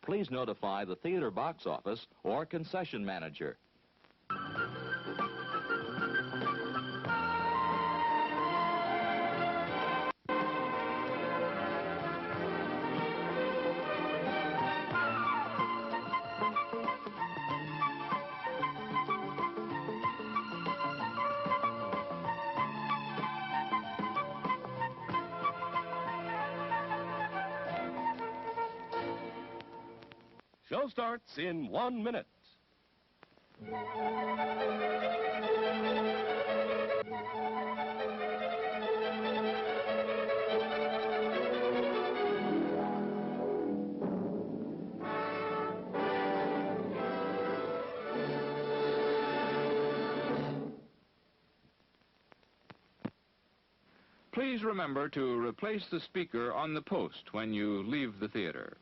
please notify the theater box office or concession manager. Show starts in 1 minute. Please remember to replace the speaker on the post when you leave the theater.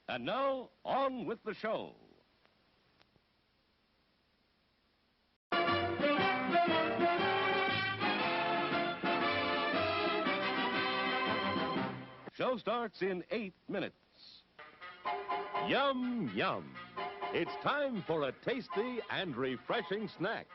And now, on with the show. Show starts in 8 minutes. Yum, yum. It's time for a tasty and refreshing snack.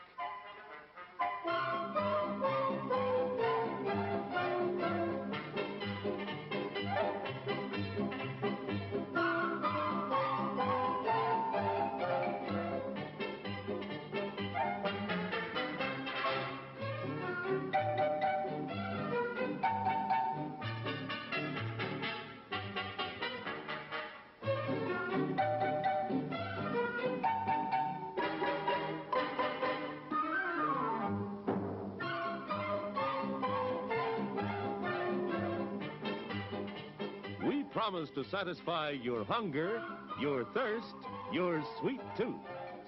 We promise to satisfy your hunger, your thirst, your sweet tooth.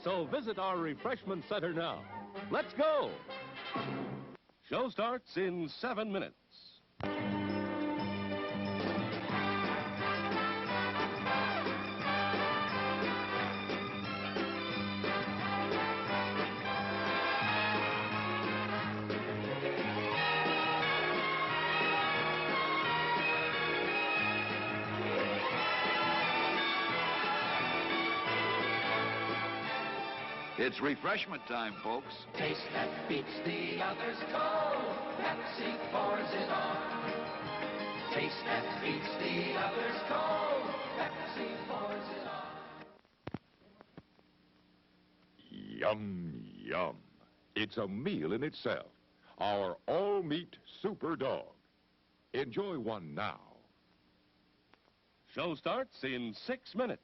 So visit our refreshment center now. Let's go! Show starts in 7 minutes. It's refreshment time, folks. Taste that beats the others cold. Pepsi pours it on. Taste that beats the others cold. Pepsi pours it on. Yum, yum. It's a meal in itself. Our all-meat super dog. Enjoy one now. Show starts in 6 minutes.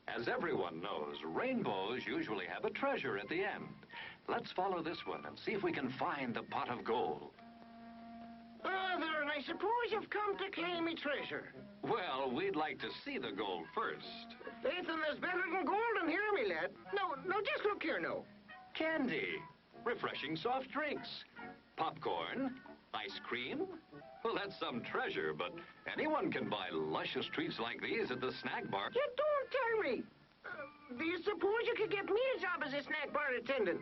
As everyone knows, rainbows usually have a treasure at the end. Let's follow this one and see if we can find the pot of gold. Father, I suppose you've come to claim me treasure. Well, we'd like to see the gold first. Nathan, there's better than gold in here, me lad. No, just look here, no. Candy, refreshing soft drinks, popcorn, ice cream. Well, that's some treasure, but anyone can buy luscious treats like these at the snack bar. You don't tell me. Do you suppose you could get me a job as a snack bar attendant?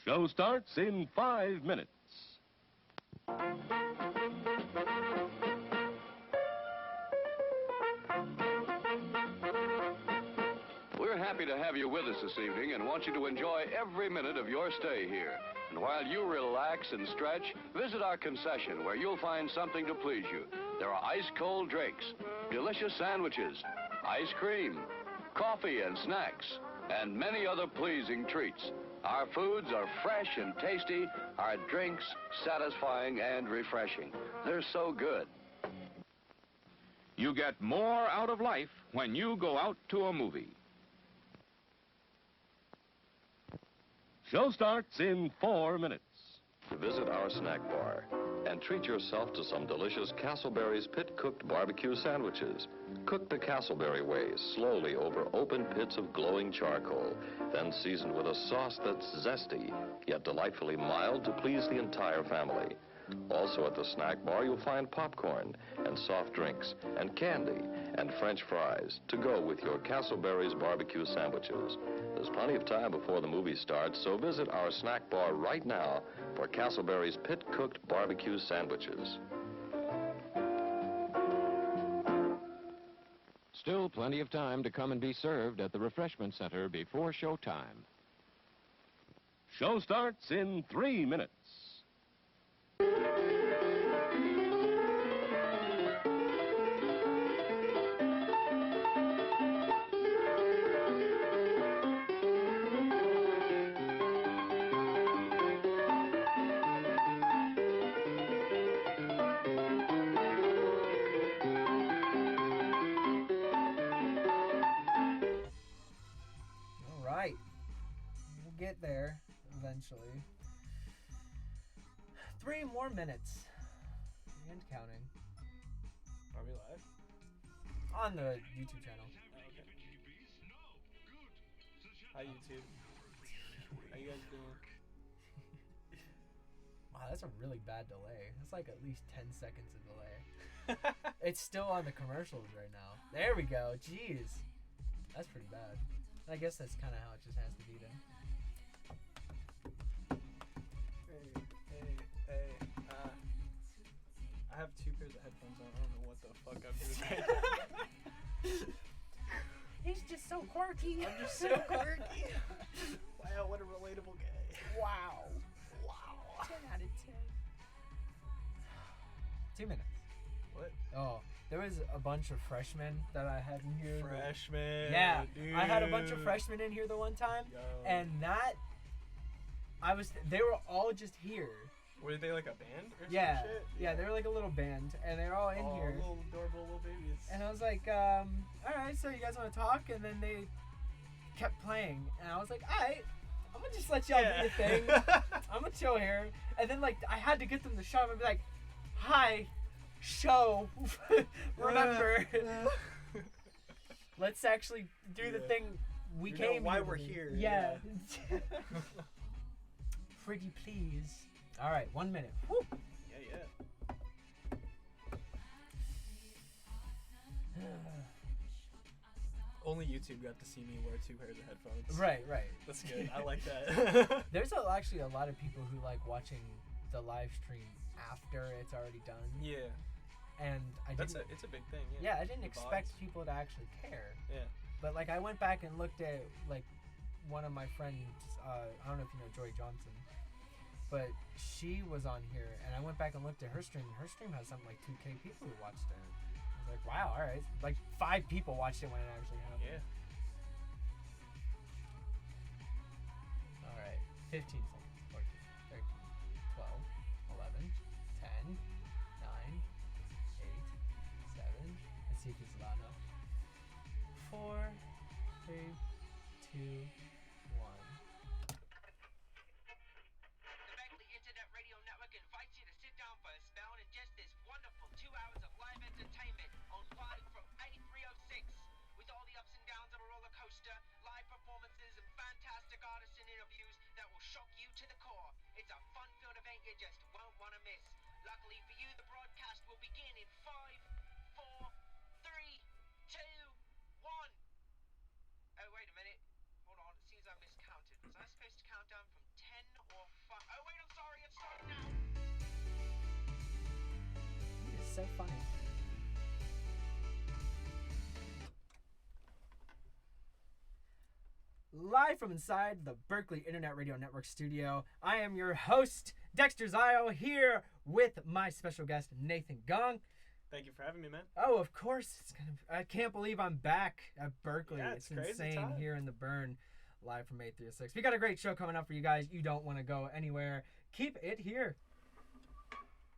Show starts in 5 minutes. We're happy to have you with us this evening and want you to enjoy every minute of your stay here. And while you relax and stretch, visit our concession where you'll find something to please you. There are ice-cold drinks, delicious sandwiches, ice cream, coffee and snacks, and many other pleasing treats. Our foods are fresh and tasty, our drinks satisfying and refreshing. They're so good. You get more out of life when you go out to a movie. Show starts in 4 minutes. To visit our snack bar, and treat yourself to some delicious Castleberry's pit-cooked barbecue sandwiches. Cook the Castleberry way, slowly over open pits of glowing charcoal, then seasoned with a sauce that's zesty, yet delightfully mild to please the entire family. Also at the snack bar, you'll find popcorn and soft drinks and candy and French fries to go with your Castleberry's barbecue sandwiches. There's plenty of time before the movie starts, so visit our snack bar right now for Castleberry's pit-cooked barbecue sandwiches. Still plenty of time to come and be served at the refreshment center before showtime. Show starts in 3 minutes. All right. We'll get there eventually. 3 more minutes. And counting. Are we live? On the YouTube channel. Okay. Hi, YouTube. How you guys doing? Wow, that's a really bad delay. That's like at least 10 seconds of delay. It's still on the commercials right now. There we go. Jeez. That's pretty bad. I guess that's kind of how it just has to be then. Hey. I have 2 pairs of headphones on. I don't know what the fuck I'm doing right now. He's just so quirky. I'm just so quirky. Wow, what a relatable guy. Wow. 10 out of 10. 2 minutes. What? Oh, there was a bunch of freshmen that I had in here. Freshmen. Yeah, dude. I had a bunch of freshmen in here the one time, Yo. and they were all just here. Were they like a band or Yeah, some shit? yeah, they were like a little band, and they're all in here. Little adorable little babies. And I was like, all right, so you guys want to talk? And then they kept playing, and I was like, all right, I'm gonna just let y'all do your thing. I'm gonna chill here. And then like I had to get them to shut up and be like, hi, show, remember, let's actually do the thing we You came know why here we're to do. here. Yeah. Pretty please. All right, 1 minute. Woo. Yeah. Only YouTube got to see me wear 2 pairs of headphones. Right. That's good. I like that. There's actually a lot of people who like watching the live stream after it's already done. Yeah. And It's a big thing. Yeah. I didn't The expect VODs. people to actually care. Yeah. But like I went back and looked at like one of my friends, I don't know if you know Joy Johnson, but she was on here, and I went back and looked at her stream, and her stream has something like 2K people who watched it. I was like, wow, all right. Like 5 people watched it when it actually happened. Yeah. All right, 15 seconds. 14, 13, 12, 11, 10, 9, 8, 7. Let's see if it's loud enough. 4, 3, 2, 1. The Beckley Internet Radio Network invites you to sit down for a spell and ingest this wonderful 2 hours of live entertainment on live from A306. With all the ups and downs of a roller coaster, live performances, and fantastic artists and interviews that will shock you to the core. It's a fun-filled event you just won't want to miss. Luckily for you, the broadcast will begin in 5, 4, 3, 2, 1. Oh, wait a minute. Hold on, it seems I miscounted. Was I supposed to count down from 10 or 5? Oh, wait, I'm sorry, it's starting now. It's so funny. Live from inside the Berkeley Internet Radio Network studio, I am your host, Dexter Zio, here with my special guest, Nathen Gong. Thank you for having me, man. Oh, of course. I can't believe I'm back at Berkeley. Yeah, it's crazy insane time. here in the Burn, live from A306. We got a great show coming up for you guys. You don't want to go anywhere. Keep it here.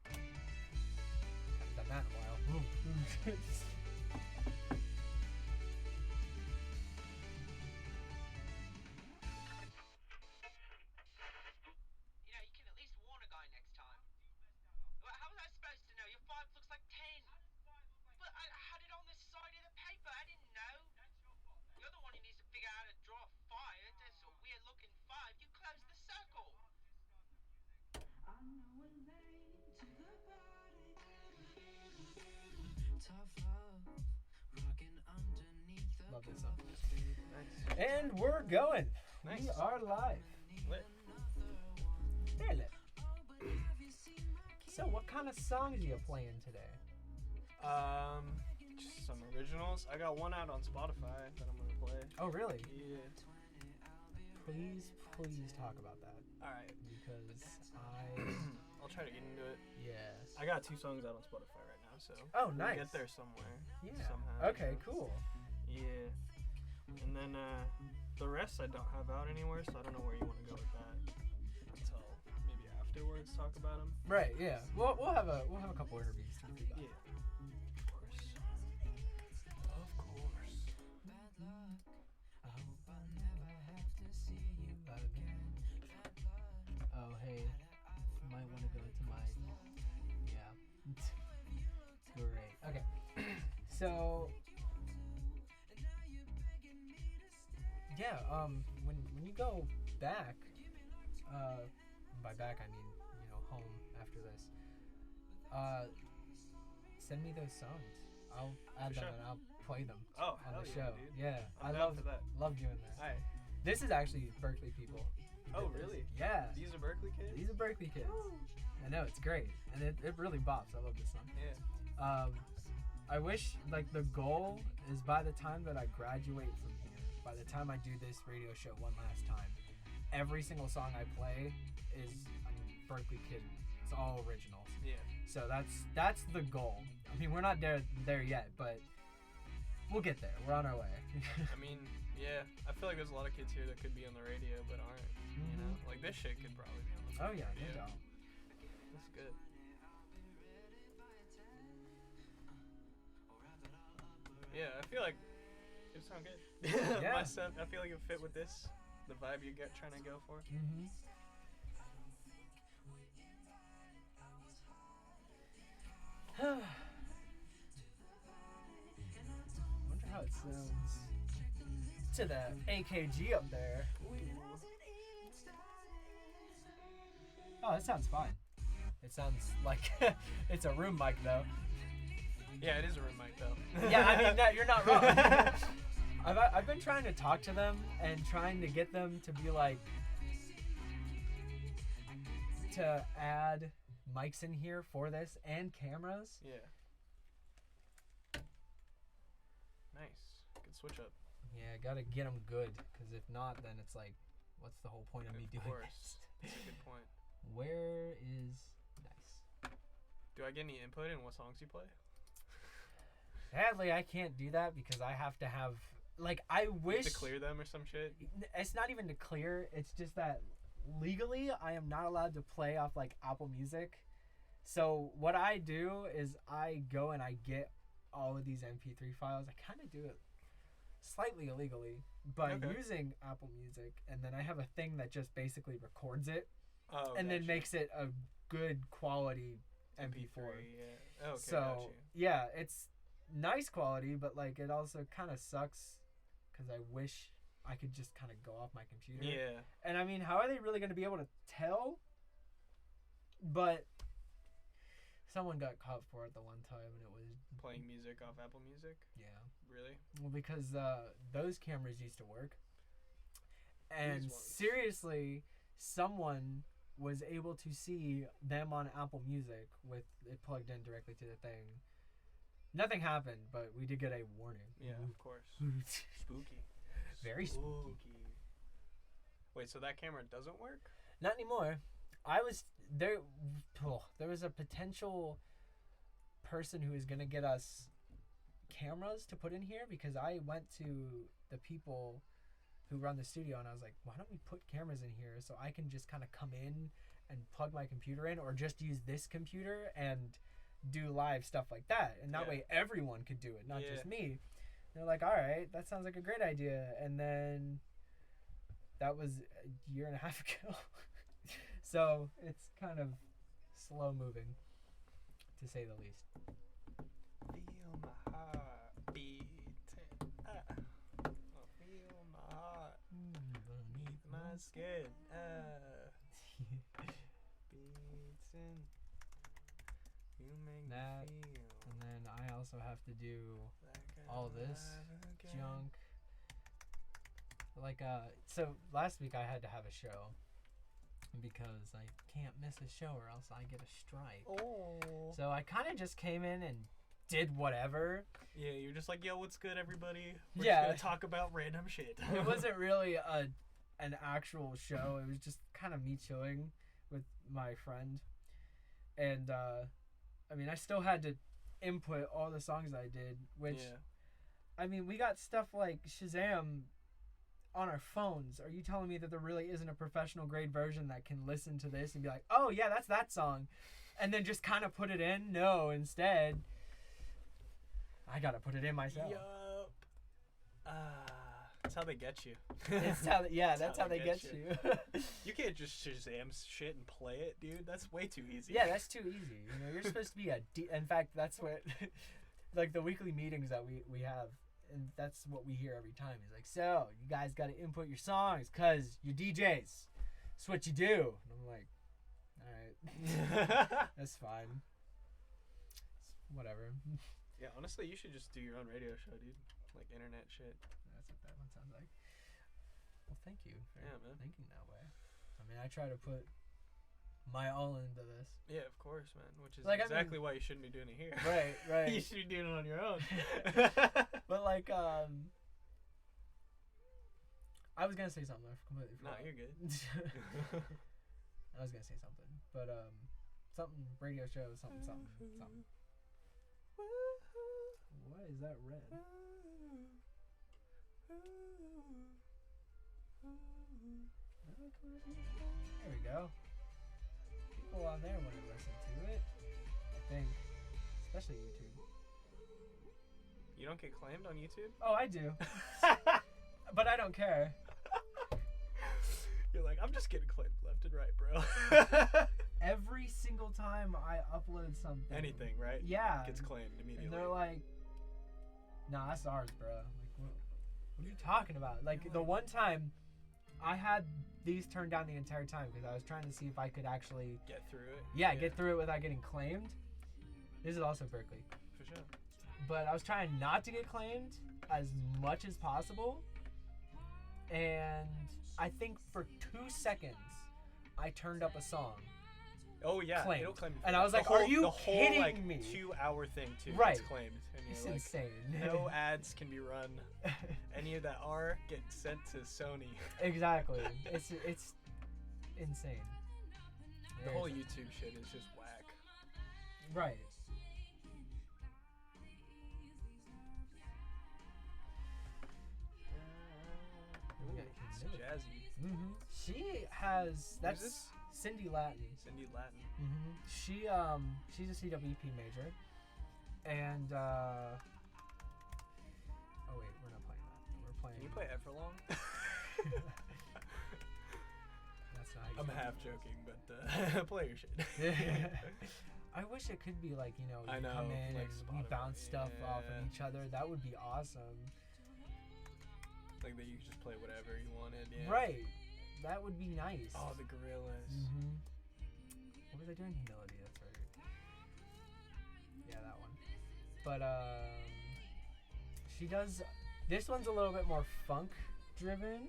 Haven't done that in a while. You know, you can at least warn a guy next time. Well, love this song. Nice. And we're going. Nice. We are live. Lit. Very lit. So, what kind of songs are you playing today? Just some originals. I got one out on Spotify that I'm gonna play. Oh, really? Yeah. Please talk about that. All right. Because I'll try to get into it. Yes. I got 2 songs out on Spotify right now, so. Oh, we'll nice. get there somewhere. Yeah. Somehow. Okay, cool. Yeah. And then the rest I don't have out anywhere, so I don't know where you want to go with that. Until maybe afterwards talk about them. Right. Yeah. We'll have a couple interviews to do that. Yeah. Of course. Of course. Oh, hey, you might want to go to my, yeah, great, okay, so, yeah, when you go back, by back I mean, home after this, send me those songs. I'll add them and I'll play them on the show. Dude. Yeah, I'm I down for that. love doing that. Alright. This is actually Berkeley people. Oh, really? Yeah. These are Berkeley kids? These are Berkeley kids. I know, it's great. And it really bops. I love this song. Yeah. I wish, the goal is by the time that I graduate from here, by the time I do this radio show one last time, every single song I play is Berkeley kid. It's all originals. Yeah. So that's the goal. I mean, we're not there yet, but we'll get there. We're on our way. I mean, yeah, I feel like there's a lot of kids here that could be on the radio but aren't. You know, like this shit could probably be on the radio. Oh yeah, no doubt. That's good. Yeah, I feel like it would sound good. Yeah. I feel like it would fit with this, the vibe you're trying to go for. Mm-hmm. Wonder how it sounds to the AKG up there. Oh, that sounds fine. It sounds like it's a room mic though. Yeah, it is a room mic though. Yeah, I mean, you're not wrong. I've been trying to talk to them and trying to get them to be like, to add mics in here for this and cameras. Yeah. Nice. Good switch up. Yeah, gotta get them good, because if not, then it's like, what's the whole point of me doing this? That's a good point. Where is nice? Do I get any input in what songs you play? Sadly, I can't do that because I have to have, I wish to clear them or some shit. It's not even to clear. It's just that legally, I am not allowed to play off Apple Music. So what I do is I go and I get all of these MP3 files. I kind of do it slightly illegally by using Apple Music, and then I have a thing that just basically records it and then makes it a good quality MP4. Yeah. Okay, so yeah, it's nice quality, but it also kind of sucks because I wish I could just kind of go off my computer. Yeah. And I mean, how are they really going to be able to tell? But someone got caught for it the one time, and it was playing music off Apple Music. Yeah. Really? Well, because those cameras used to work, and seriously, someone was able to see them on Apple Music with it plugged in directly to the thing. Nothing happened, but we did get a warning. Yeah, of course. Spooky. Very spooky. Wait, so that camera doesn't work? Not anymore. I was there. There was a potential person who was gonna get us cameras to put in here, because I went to the people who run the studio and I was like, why don't we put cameras in here so I can just kind of come in and plug my computer in, or just use this computer and do live stuff like that, and that way everyone could do it, not just me. They're like, all right, that sounds like a great idea. And then that was a year and a half ago. So it's kind of slow moving, to say the least. Feel my heart beating. Feel my heart beneath my skin. Beating. You make that, me feel. And then I also have to do all this junk. Like, so last week I had to have a show because I can't miss a show or else I get a strike. Oh. So I kind of just came in and did whatever. Yeah, you're just like, yo, what's good, everybody? We're Yeah. just gonna talk about random shit. It wasn't really an actual show. It was just kind of me chilling with my friend. And, I mean, I still had to input all the songs I did, which, I mean, we got stuff like Shazam on our phones. Are you telling me that there really isn't a professional grade version that can listen to this and be like, oh, yeah, that's that song, and then just kind of put it in? No, instead, I got to put it in myself. Yup. That's how they get you. That's how they get you. You can't just Shazam shit and play it, dude. That's way too easy. Yeah, that's too easy. You know, you're supposed to be in fact, that's what, like the weekly meetings that we have, and that's what we hear every time. He's like, so, you guys got to input your songs because you're DJs. That's what you do. And I'm like, all right. That's fine. It's whatever. Yeah, honestly, you should just do your own radio show, dude. Like internet shit. That's what that one sounds like. Well, thank you for thinking that way. I mean, I try to put my all into this. Yeah, of course, man. Which is like, exactly why you shouldn't be doing it here. Right. You should be doing it on your own. But like, I was gonna say something. I completely forgot. No, you're good. I was gonna say something, but something radio show, something. What is that red? There we go. People on there want to listen to it, I think, especially YouTube. You don't get claimed on YouTube? Oh, I do. But I don't care. You're like, I'm just getting claimed left and right, bro. Every single time I upload something. Anything, right? Yeah. Gets claimed immediately. And they're like, nah, that's ours, bro. Like, what are you talking about? Like, the one time, I had these turned down the entire time because I was trying to see if I could actually... Get through it? Yeah, get through it without getting claimed. This is also Berkeley. For sure. But I was trying not to get claimed as much as possible. And I think for 2 seconds, I turned up a song. Oh, yeah. Claimed. It'll claim you. And I was like, are you kidding like, me? 2-hour thing, too. Right. It's claimed. And It's you're like, insane. No ads can be run. Any of that are get sent to Sony. Exactly. It's insane. The whole YouTube shit is just whack. Right. It's jazzy. Mm-hmm. She has... That's this? Cindy Latin. Cindy Latin. Mm-hmm. She's a CWP major. And, oh wait, we're not playing that. We're playing... Can you play Everlong? That's not how you I'm say it. half joking, but play your shit. I wish it could be like, you know, I you know, come in like and we Spotify, bounce stuff off of yeah. each other. That would be awesome. Like that you could just play whatever you wanted, yeah. Right. That would be nice. Oh, the gorillas. Mm-hmm. What was I doing? Humility, that's right. Yeah, that one. But, she does... This one's a little bit more funk-driven.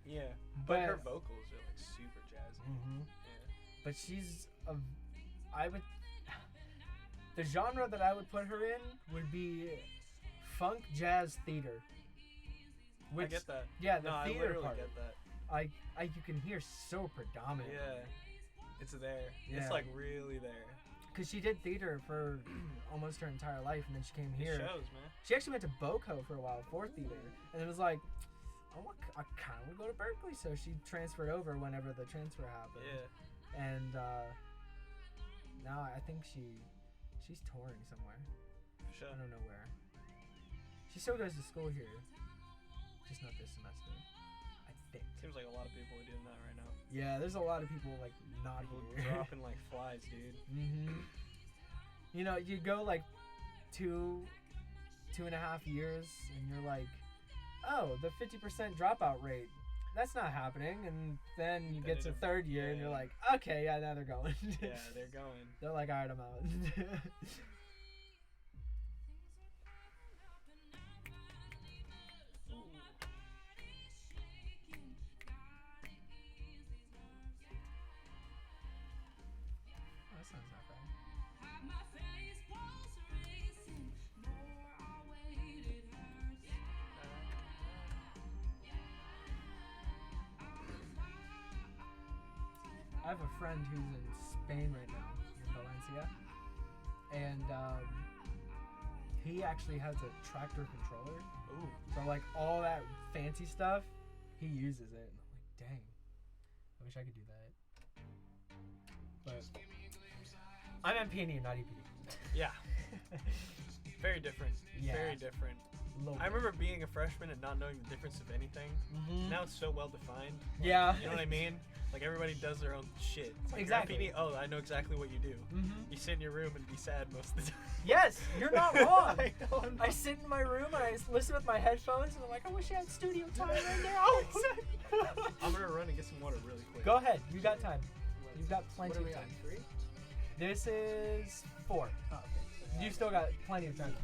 Yeah, but her vocals are, like, super jazzy. Mm-hmm. Yeah. But she's a... I would... The genre that I would put her in would be funk jazz theater. I get that. Yeah, the no, I theater literally part. get that. You can hear so predominant. Yeah, it's there. Yeah. It's like really there. Cause she did theater for almost her entire life, and then she came here. It shows, man. She actually went to BOCO for a while for theater, and it was like, I kind of want to go to Berkeley, so she transferred over whenever the transfer happened. Yeah. And now I think she's touring somewhere. For sure. I don't know where. She still goes to school here, just not this semester. I think. Seems like a lot of people are doing that right now. Yeah, there's a lot of people like not People here. dropping like flies, dude. Mm-hmm. You know, you go like 2.5 years, and you're like, oh, the 50% dropout rate. That's not happening. And then you get to third year, and you're like, okay, yeah, now they're going. Yeah, they're going. They're like, all right, I'm out. have a friend who's in Spain right now, in Valencia, and he actually has a tractor controller. Ooh. So like all that fancy stuff, he uses it. And I'm like, dang, I wish I could do that. But I'm MP&E, not EPD. Yeah. Very different. Yeah. Very different. I remember being a freshman and not knowing the difference of anything. Mm-hmm. Now it's so well defined. Yeah. You know what I mean? Like everybody does their own shit. It's like Exactly. MP&E, oh, I know exactly what you do. Mm-hmm. You sit in your room and be sad most of the time. Yes, you're not wrong. I know, I'm I not- sit in my room and I listen with my headphones and I'm like, I wish I had studio time right now. I'm gonna run and get some water really quick. Go ahead, you got time. You've got plenty What are of we time. on, 3? This is 4. Oh, okay. So You still got plenty of time.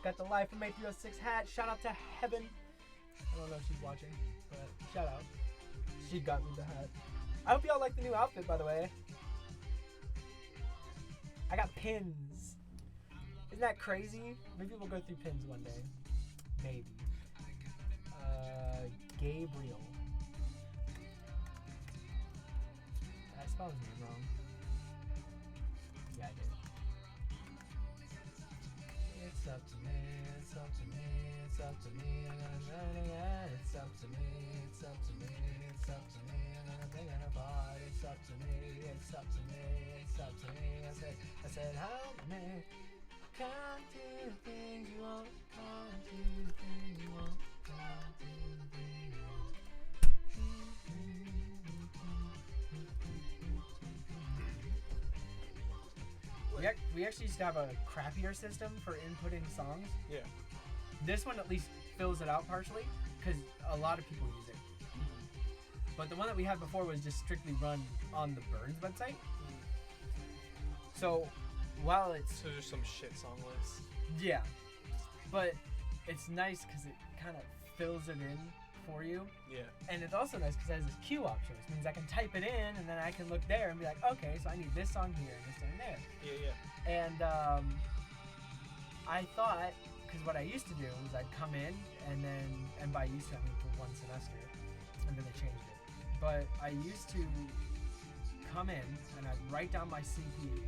Got the Life of A306 hat. Shout out to Heaven. I don't know if she's watching, but shout out. She got me the hat. I hope y'all like the new outfit, by the way. I got pins. Isn't that crazy? Maybe we'll go through pins one day. Maybe. Gabriel. I spelled his name wrong. Yeah, I did. It's up to me, it's up to me, it's up to me, I'm gonna run again. It's up to me, it's up to me, it's up to me, I'm gonna bring it apart. It's up to me, it's up to me, it's up to me. I said, help me. Can't do the things you want, can't do the things you want, can't do the things you want. We actually used to have a crappier system for inputting songs. Yeah. This one at least fills it out partially, because a lot of people use it. But the one that we had before was just strictly run on the Burns website. So while it's... So there's some shit song list. Yeah. But it's nice because it kind of fills it in for you. Yeah. And it's also nice because it has this queue option, which means I can type it in and then I can look there and be like, okay, so I need this song here and this song there. Yeah, yeah. And I thought, because what I used to do was I'd come in and by used to I mean for one semester, and then they changed it. But I used to come in and I'd write down my CP,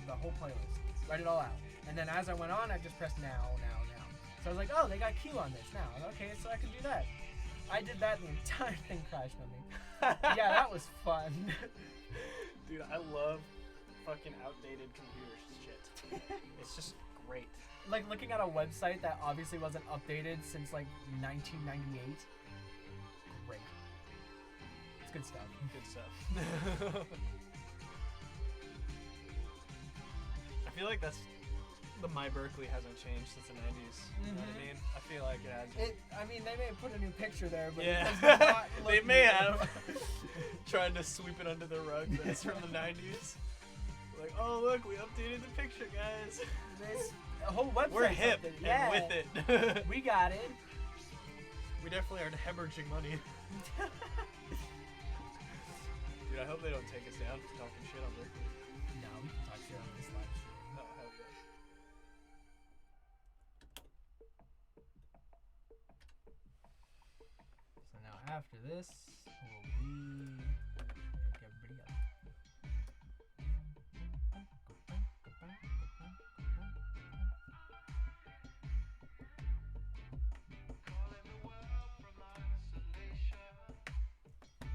the whole playlist, write it all out. And then as I went on, I'd just press now. So I was like, oh, they got Q on this now. Okay, so I can do that. I did that and the entire thing crashed on me. Yeah, that was fun. Dude, I love fucking outdated computer shit. It's just great. Like looking at a website that obviously wasn't updated since like 1998. Great. It's good stuff. Good stuff. I feel like that's the My Berkeley hasn't changed since the 90s. You know what I mean? I feel like it hasn't. I mean, they may have put a new picture there, but yeah, it does not look they may new. have. Trying to sweep it under the rug that's from the 90s. Like, oh look, we updated the picture, guys. This whole website. We're hip and with it. We got it. We definitely are hemorrhaging money. Dude, I hope they don't take us down for talking shit on Berkeley. No, we can talk shit on this live stream. Oh, hell yeah. So now after this will be Gabriel.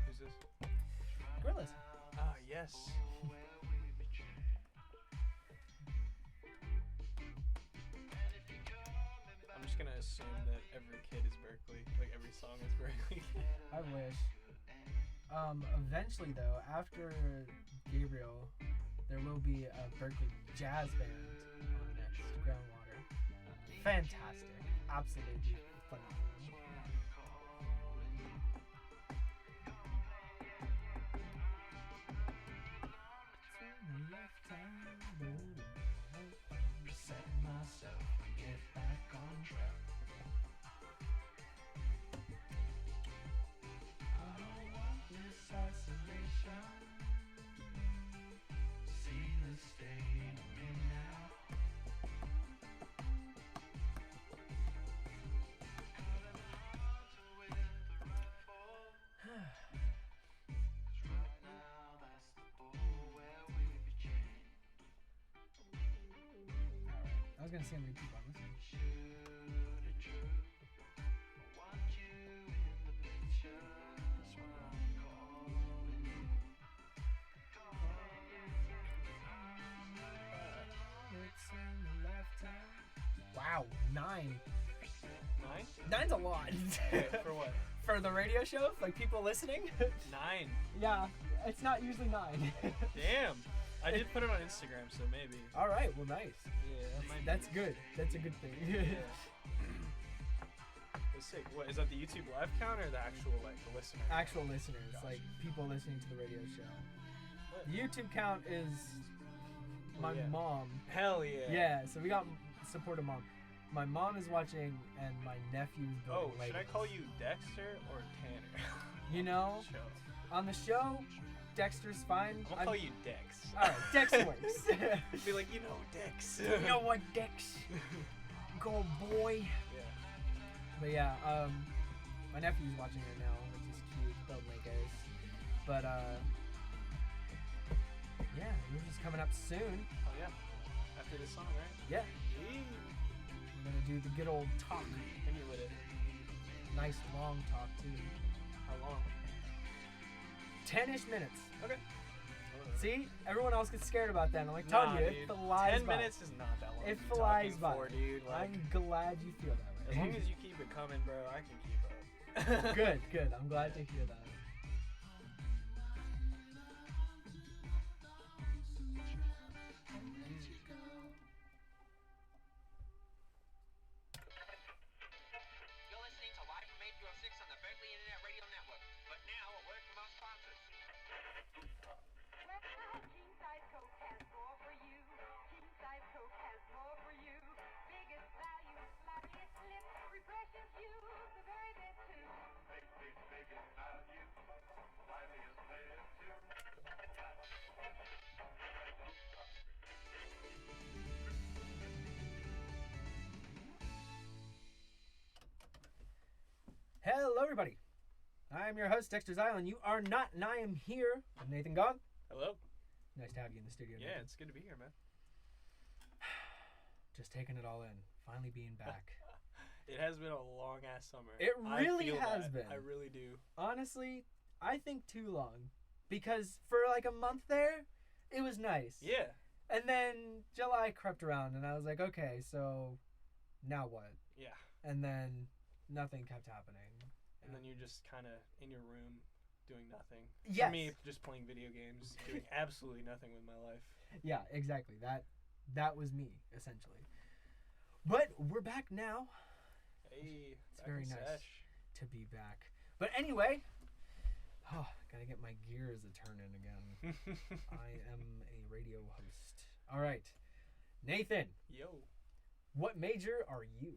Who's this? Gorillas. Ah, yes. I'm just gonna assume that every kid is Berkeley. Like every song is Berkeley. I wish. Eventually though, after Gabriel, there will be a Berkeley jazz band on next, Groundwater. Fantastic. Absolutely phenomenal. Set myself and get back on track. I don't want this isolation. See the state I'm in now. was gonna see how many people are listening. Wow, 9. 9? 9's a lot. For what? For the radio show? Like people listening? 9. Yeah, it's not usually 9. Damn. I did put it on Instagram, so maybe. All right, well, nice. Yeah, that's good. That's a good thing. Yeah. That's sick. What is that? The YouTube live count or the actual like the listeners? Actual listeners, Gotcha. like people listening to the radio show. What? The YouTube count is my mom. Hell yeah. Yeah, so we got support of mom. My mom is watching, and my nephew's building Oh, should I call you Dexter or Tanner? You know, Show. on the show, Dexter's fine. I'll call you Dex. All right, Dex works. Be like, you know, Dex. You know what, Dex? Go boy. Yeah. But yeah, my nephew's watching right now, which is cute. Building Legos. But yeah, yours is coming up soon. Oh yeah. After this song, right? Yeah. Yee. We're gonna do the good old talk. Hit me with it. Nice long talk too. How long? 10-ish minutes. Okay. See, everyone else gets scared about that. I'm like, telling you, it flies 10 by. minutes is not that long. It to be flies talking by. For, dude. Like, I'm glad you feel that way. as long as you keep it coming, bro, I can keep up. Good, good. I'm glad to hear that. You're listening to Live from A306 on the Berkeley Internet Radio Network. But now, a word from our sponsors. Well, King Size Coke has more for you. King Size Coke has more for you. Biggest value, floppiest lip, refreshes you. The very best too. Biggest value, floppiest lip too. Hello, everybody. I'm your host, Dexter's Island. You are not, and I am here with Nathen Gong. Hello. Nice to have you in the studio. Yeah, Nathan. it's good to be here, man. Just taking it all in. Finally being back. It has been a long ass summer. It really I feel has that. been. I really do. Honestly, I think too long. Because for like a month there, it was nice. Yeah. And then July crept around, and I was like, okay, so now what? Yeah. And then nothing kept happening. And then you're just kind of in your room doing nothing. Yes. For me, just playing video games, doing absolutely nothing with my life. Yeah, exactly. That was me, essentially. But we're back now. Hey, It's back very in nice sesh. to be back. But anyway, gotta get my gears a turning again. I am a radio host. All right, Nathen. Yo. What major are you?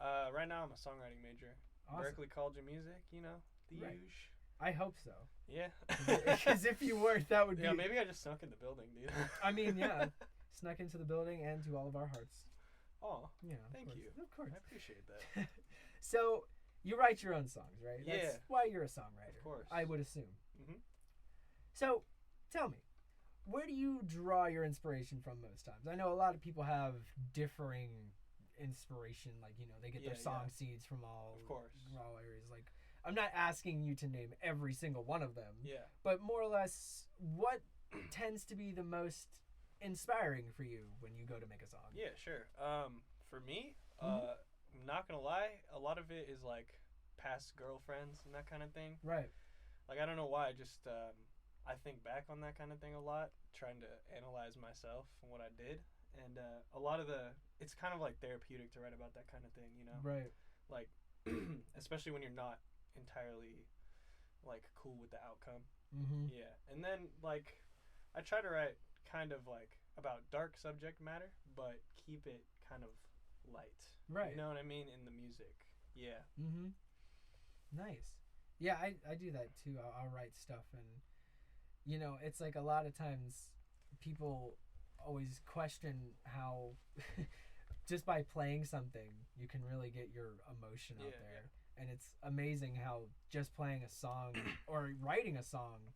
Right now I'm a songwriting major. Awesome. Berkeley College of Music, you know, the Right. huge. I hope so. Yeah. Because if you weren't, that would be. Yeah, maybe I just snuck in the building, dude. I mean, yeah, snuck into the building and to all of our hearts. Oh, Yeah, thank you. Of course. I appreciate that. So you write your own songs, right? Yeah. That's why you're a songwriter. Of course. I would assume. Mhm. So tell me, where do you draw your inspiration from most times? I know a lot of people have differing inspiration, like, you know, they get their Yeah, song yeah. seeds from all areas. Like, I'm not asking you to name every single one of them. Yeah. But more or less, what tends to be the most inspiring for you when you go to make a song? Yeah, sure. For me, Mhm. I'm not gonna lie, a lot of it is like past girlfriends and that kind of thing. Right. Like, I don't know why, I just I think back on that kind of thing a lot, trying to analyze myself and what I did, and a lot of it's kind of like therapeutic to write about that kind of thing, you know? Right. Like, especially when you're not entirely like cool with the outcome. Mhm. Yeah, and then like I try to write kind of like about dark subject matter, but keep it kind of light. Right. You know what I mean? In the music. Yeah. Mm-hmm. Nice. Yeah, I do that too. I'll write stuff, and you know, it's like a lot of times people always question how just by playing something you can really get your emotion out there. Yeah. And it's amazing how just playing a song or writing a song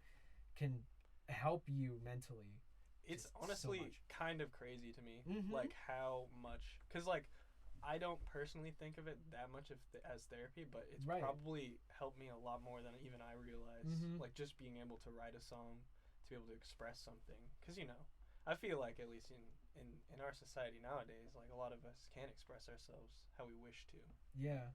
can help you mentally It's just honestly so much. kind of crazy to me, Mhm. like how much, because like I don't personally think of it that much as therapy, but it's Right. probably helped me a lot more than even I realize. Mhm. Like just being able to write a song, to be able to express something, because I feel like at least in our society nowadays, like a lot of us can't express ourselves how we wish to. Yeah.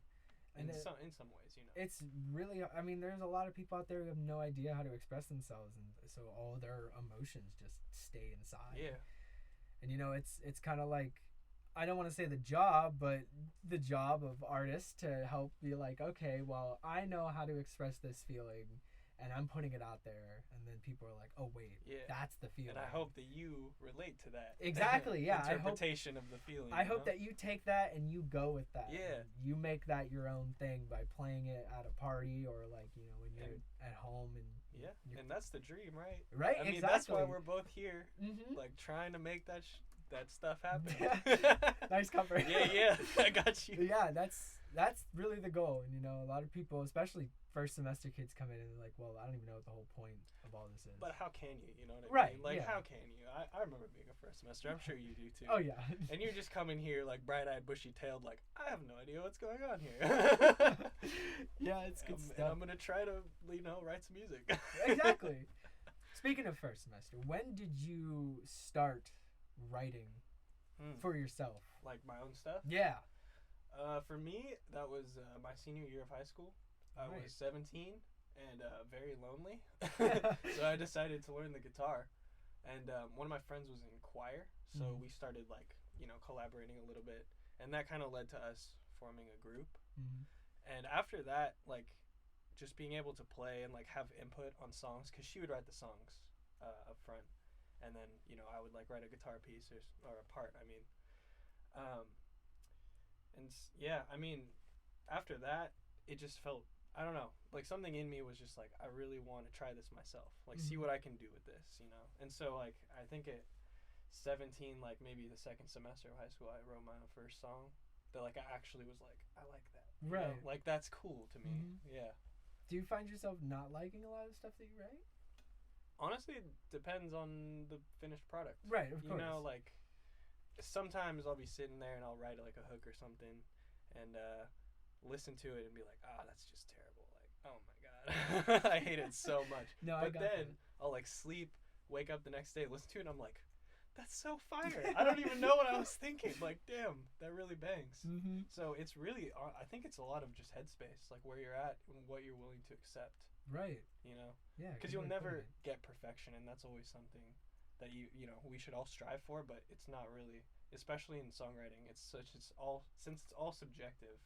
And In some ways, It's really, I mean, there's a lot of people out there who have no idea how to express themselves, and so all their emotions just stay inside. Yeah. And it's kind of like, I don't want to say the job, but the job of artists to help be like, okay, well, I know how to express this feeling, and I'm putting it out there, and then people are like, oh wait, Yeah. that's the feeling. And I hope that you relate to that. Exactly, yeah. Interpretation of the feeling. I hope that you take that and you go with that. Yeah. And you make that your own thing by playing it at a party, or like, when you're at home and yeah, and that's the dream, right? Right, I mean, exactly. that's why we're both here, Mhm. like trying to make that stuff happen. Nice cover. Yeah, I got you. Yeah, that's really the goal. And a lot of people, especially first semester kids, come in and they're like, well, I don't even know what the whole point of all this is. But how can you? You know what I Right, mean? Like, yeah. how can you? I remember being a first semester. I'm sure you do too. Oh, yeah. And you're just coming here like bright-eyed, bushy-tailed, like, I have no idea what's going on here. Yeah, it's good stuff. And I'm gonna try to, write some music. Exactly. Speaking of first semester, when did you start writing for yourself? Like my own stuff? Yeah. For me, that was my senior year of high school. I Right. was 17 and very lonely, so I decided to learn the guitar. And one of my friends was in choir, so Mhm. we started collaborating a little bit, and that kind of led to us forming a group. Mhm. And after that, just being able to play and have input on songs, because she would write the songs up front, and then I would write a guitar piece or a part. I mean, after that it just felt, I don't know, something in me was just I really want to try this myself, see what I can do with this, And so I think at 17, maybe the second semester of high school, I wrote my first song that I actually was I like that. Right. That's cool to me. Mhm. Yeah. Do you find yourself not liking a lot of stuff that you write? Honestly, it depends on the finished product. Right, of course. Sometimes I'll be sitting there and I'll write a hook or something and listen to it and be like, that's just terrible. Oh my god. I hate it so much. No, but I got then that. I'll sleep, wake up the next day, listen to it, and I'm like, that's so fire. I don't even know what I was thinking. Damn, that really bangs. Mm-hmm. So it's really, I think it's a lot of just headspace, where you're at and what you're willing to accept. Right. Yeah. Because you'll never get perfection, and that's always something that we should all strive for, but it's not really, especially in songwriting. Since it's all subjective,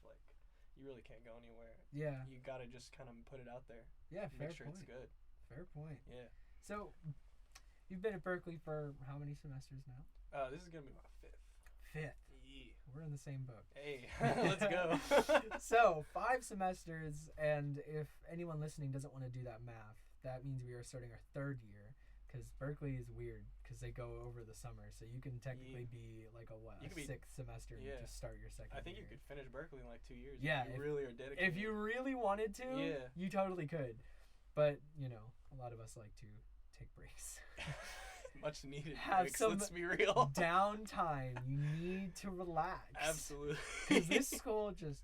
you really can't go anywhere. Yeah. You gotta just kind of put it out there. Yeah, fair Make sure point. it's good. Fair point. Yeah. So, you've been at Berkeley for how many semesters now? This is gonna be my fifth. Fifth. Yeah. We're in the same boat. Hey, let's go. So, 5 semesters, and if anyone listening doesn't want to do that math, that means we are starting our 3rd year, because Berkeley is weird, because they go over the summer, so you can technically be a 6th semester and just start your 2nd I think year. you could finish Berkeley in 2 years. Yeah. If you really are dedicated. If you really wanted to, you totally could. But, a lot of us like to take breaks. Much needed Have breaks, some let's be real. downtime. You need to relax. Absolutely. Because this school just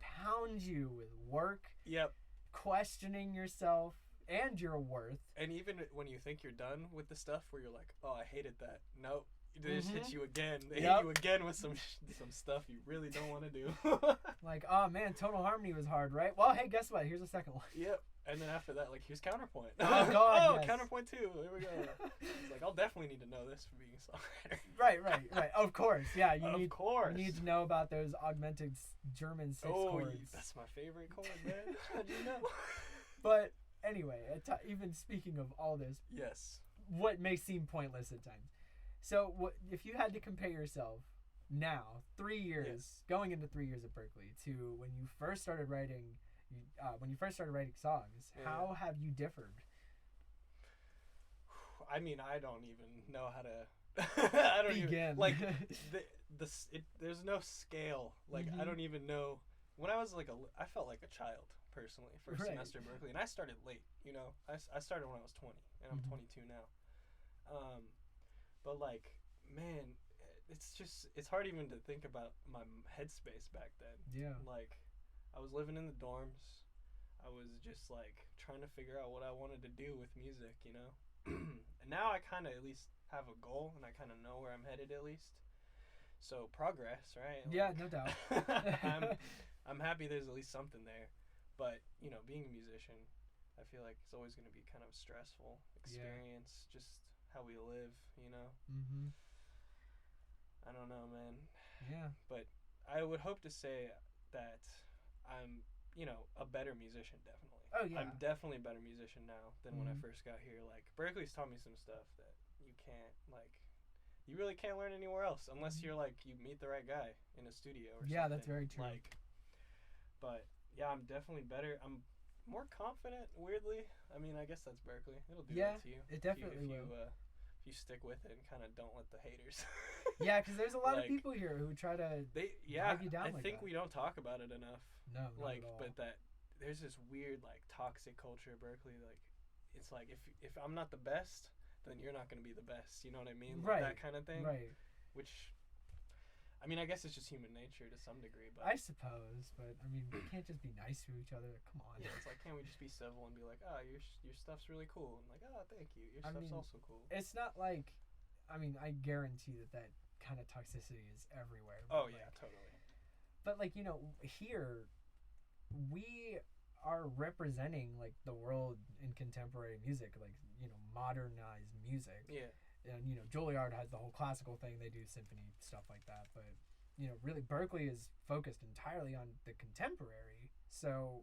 pounds you with work. Yep. Questioning yourself and your worth. And even when you think you're done with the stuff where you're like, oh, I hated that. Nope. They just hit you again. They hit you again with some stuff you really don't want to do. Oh man, tonal harmony was hard, right? Well, hey, guess what? Here's a second one. Yep. And then after that, here's counterpoint. Oh God. Yes. Counterpoint 2. There we go. It's I'll definitely need to know this for being a songwriter. Right. Of course. Yeah. You need to know about those augmented German 6 chords. That's my favorite chord, man. How'd you know? But anyway, even speaking of all this. Yes. What may seem pointless at times. So, if you had to compare yourself now, 3 years, going into 3 years at Berkeley, to when you first started writing, songs, how have you differed? I mean, I don't even know how to. I don't begin. Even there's no scale. I don't even know. When I was I felt like a child personally, first semester at Berkeley, and I started late. I started when I was 20, and I'm 22 now. But like, man, it's hard even to think about my headspace back then. Yeah. Like, I was living in the dorms. I was just like trying to figure out what I wanted to do with music, you know. And now I kind of at least have a goal, and I kind of know where I'm headed at least. So progress, right? Yeah, Like, no doubt. I'm happy there's at least something there. But, you know, being a musician, I feel like it's always going to be kind of a stressful experience, just how we live, you know? Mm-hmm. I don't know, man. Yeah. But I would hope to say that I'm, you know, a better musician, definitely. Oh, yeah. I'm definitely a better musician now than when I Mhm. first got here. Like, Berkeley's taught me some stuff that you can't, like, you really can't learn anywhere else unless you're, like, you meet the right guy in a studio or something. Yeah, that's very true. Like, but, yeah, I'm definitely better. I'm more confident, weirdly. I mean, I guess that's Berkeley. It'll do Yeah, that to you. it definitely will. If you stick with it and kind of don't let the haters. Yeah, because there's a lot of Like, people here who try to drag you down I like think that. we don't talk about it enough. No, not like, at all. but that there's this weird like toxic culture at Berkeley. Like, it's like if I'm not the best, then you're not gonna be the best. You know what I mean? Like, Right. that kind of thing. Right. Which, I mean, I guess it's just human nature to some degree. But I suppose, but I mean, we can't just be nice to each other. Come on. yeah, it's like, can't we just be civil and be like, oh, your stuff's really cool, and like, oh, thank you, your I stuff's mean, also cool. It's not like, I mean, I guarantee that kind of toxicity is everywhere. Oh but, yeah, like, totally. But like, you know, here we are representing like the world in contemporary music, like, you know, modernized music. Yeah. And you know, Juilliard has the whole classical thing. They do symphony stuff like that. But you know, really, Berkeley is focused entirely on the contemporary. So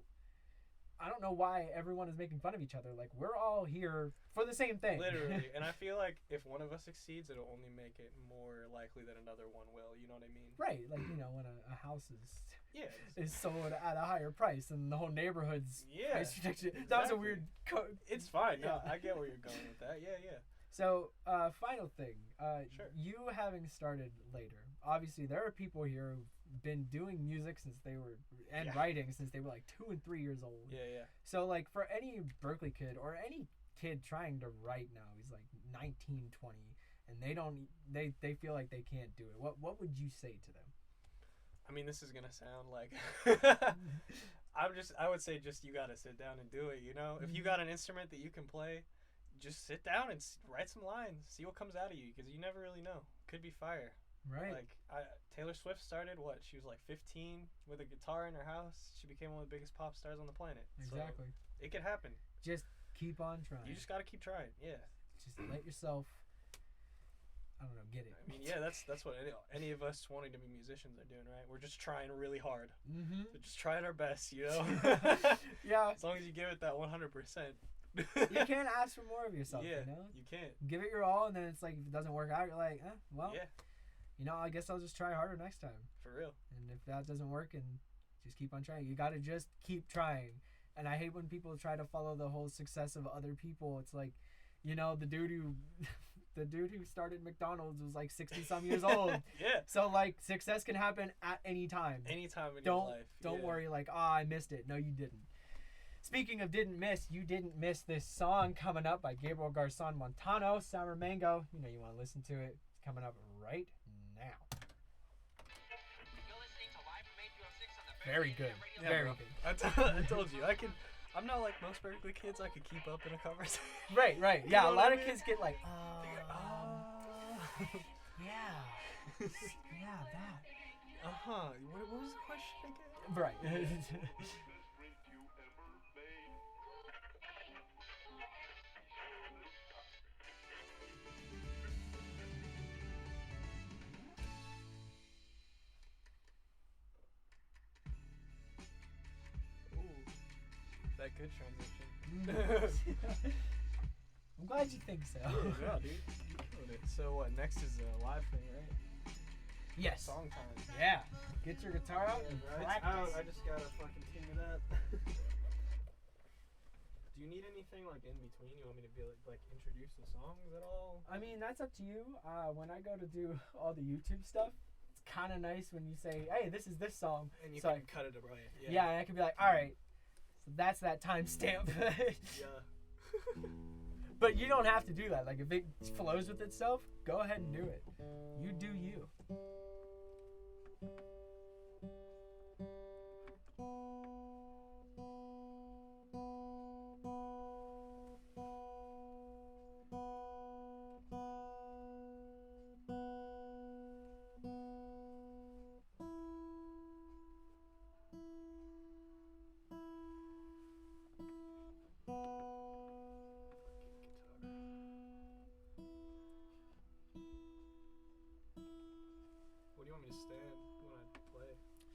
I don't know why everyone is making fun of each other. Like, we're all here for the same thing. Literally. And I feel like if one of us succeeds, it'll only make it more likely that another one will. You know what I mean? Right. Like, you know, when a house is Yeah. is sold at a higher price and the whole neighborhood's Yeah. price protection. That was a exactly. weird It's fine. No, Yeah. I get where you're going with that. Yeah, yeah. So, final thing. Sure. You having started later, obviously there are people here who've been doing music since they were, and Yeah. writing since they were like 2 and 3 years old. Yeah, yeah. So, like, for any Berkeley kid or any kid trying to write now, he's like 19, 20, and they feel like they can't do it. What would you say to them? I mean, this is gonna sound like I would say just you gotta sit down and do it. You know, if you got an instrument that you can play, just sit down and write some lines, see what comes out of you, because you never really know. Could be fire. Right. Like Taylor Swift started she was like 15 with a guitar in her house. She became one of the biggest pop stars on the planet. Exactly. So it can happen. Just keep on trying. You just gotta keep trying. Yeah. Just let yourself, I don't know, get it. I mean, yeah, that's what any of us wanting to be musicians are doing, right? We're just trying really hard. Mm-hmm. So just trying our best, you know? Yeah. As long as you give it that 100%. You can't ask for more of yourself, Yeah, you know? you can't. Give it your all, and then it's like, if it doesn't work out, you're like, well, Yeah, you know, I guess I'll just try harder next time. for real. And if that doesn't work, and just keep on trying. You got to just keep trying. And I hate when people try to follow the whole success of other people. It's like, you know, the dude who started McDonald's was like 60-some years old. Yeah. So, like, success can happen at any time. Anytime in your life. Don't yeah. worry, like, I missed it. No, you didn't. Speaking of didn't miss, you didn't miss this song coming up by Gabriel Garzon Montano, Sour Mango. You know you want to listen to it. It's coming up right now. You're listening to Live from A306 on the Very good. Yeah, Very bro. good. I told you, I'm not like most Berkeley kids. I could keep up in a conversation. Right. You Yeah, know a what lot I of mean? kids get like, yeah, that. Uh-huh. What was the question again? Right. Ooh, that good transition. I'm glad you think so. Yeah, dude. You killed it. So what? Next is a live thing, right? Yes. Song time. Yeah. Get your guitar out and Right practice. out. I just gotta fucking tune it up. Do you need anything like in between? You want me to be like introduce the songs at all? I mean, that's up to you. When I go to do all the YouTube stuff, it's kind of nice when you say, hey, this is this song. And you So can cut it right. Yeah, and I can be like, all right, so that's that timestamp. Yeah. But you don't have to do that. Like, if it flows with itself, go ahead and do it. You do you. What do you want me to stand when I play?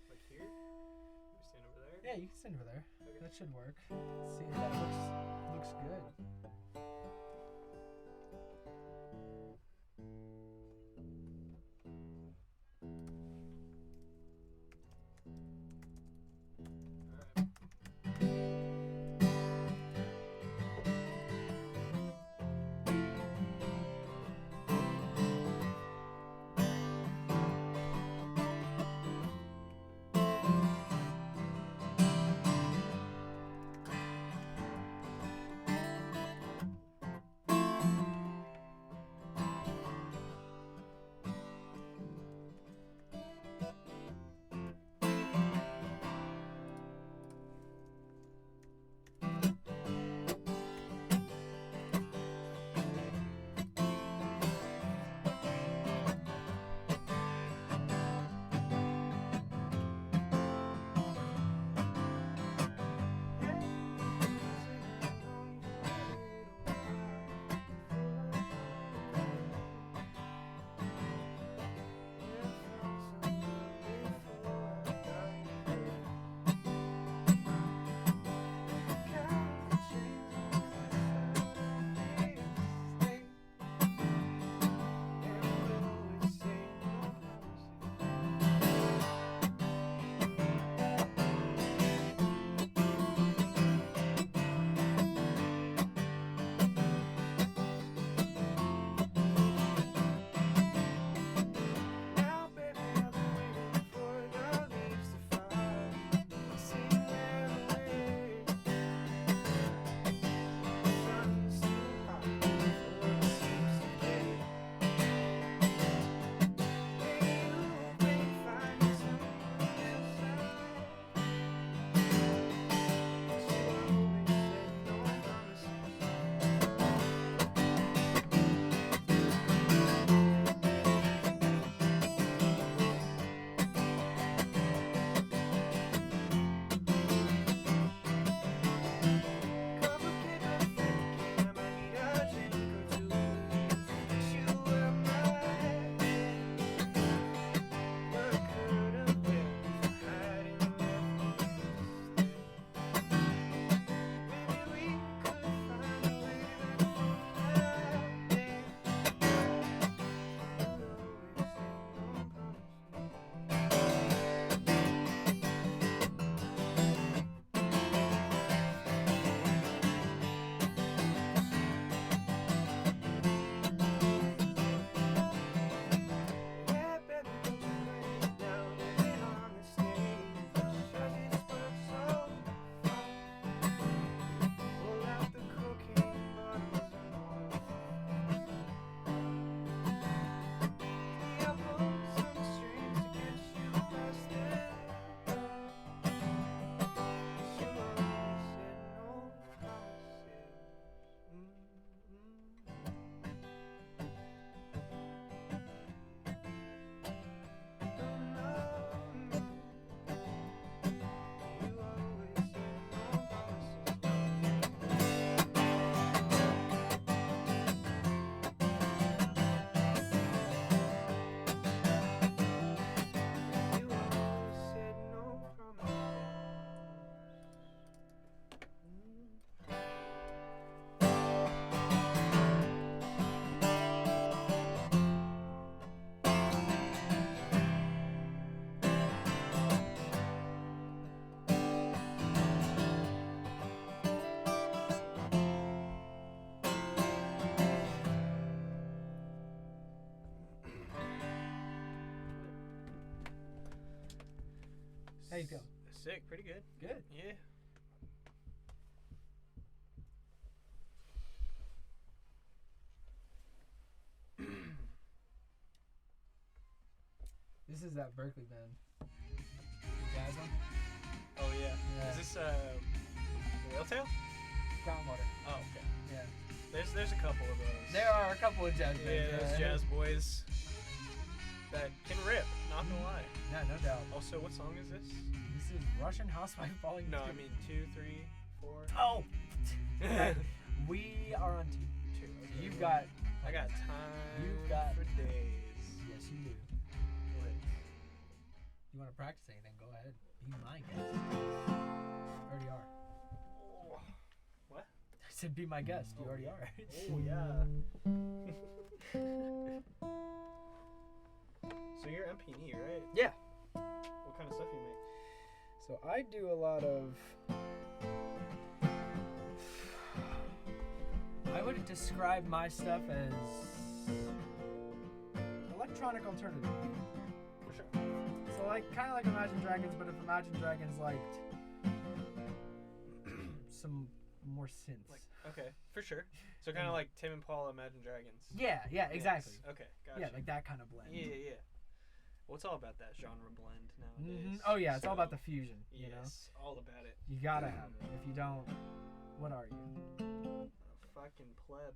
Like here? You stand over there? Yeah, you can stand over there. Okay. That should work. See, that looks good. How you feel? Sick, pretty good. Good. Yeah. This is that Berkeley band. The jazz one? Oh, yeah. Yeah. Is this, Whaletail? Groundwater. Oh, okay. Yeah. There's a couple of those. There are a couple of jazz bands. Yeah, those jazz boys that can rip, not gonna lie. Yeah, no doubt. Also, what song is this? This is Russian Housewife Volume 2. No, I mean 2, 3, 4. Oh! We are on 2. Okay. You've got... I got time You've got... for days. Yes, you do. What? You want to practice anything, go ahead. Be my guest. Already are. What? I said be my guest. You already are. Oh, yeah. So you're MP&E, right? Yeah. What kind of stuff you make? So I do a lot of... I would describe my stuff as electronic alternative. For sure. So like kind of like Imagine Dragons, but if Imagine Dragons liked some more synths. Like, okay, for sure. So kind of like Tim and Paul Imagine Dragons. Yeah, exactly. Yes. Okay, gotcha. Yeah, like that kind of blend. Yeah. Well, it's all about that genre blend nowadays. Mm-hmm. Oh yeah, it's all about the fusion. You know? All about it. You gotta have it. If you don't, what are you? A fucking pleb.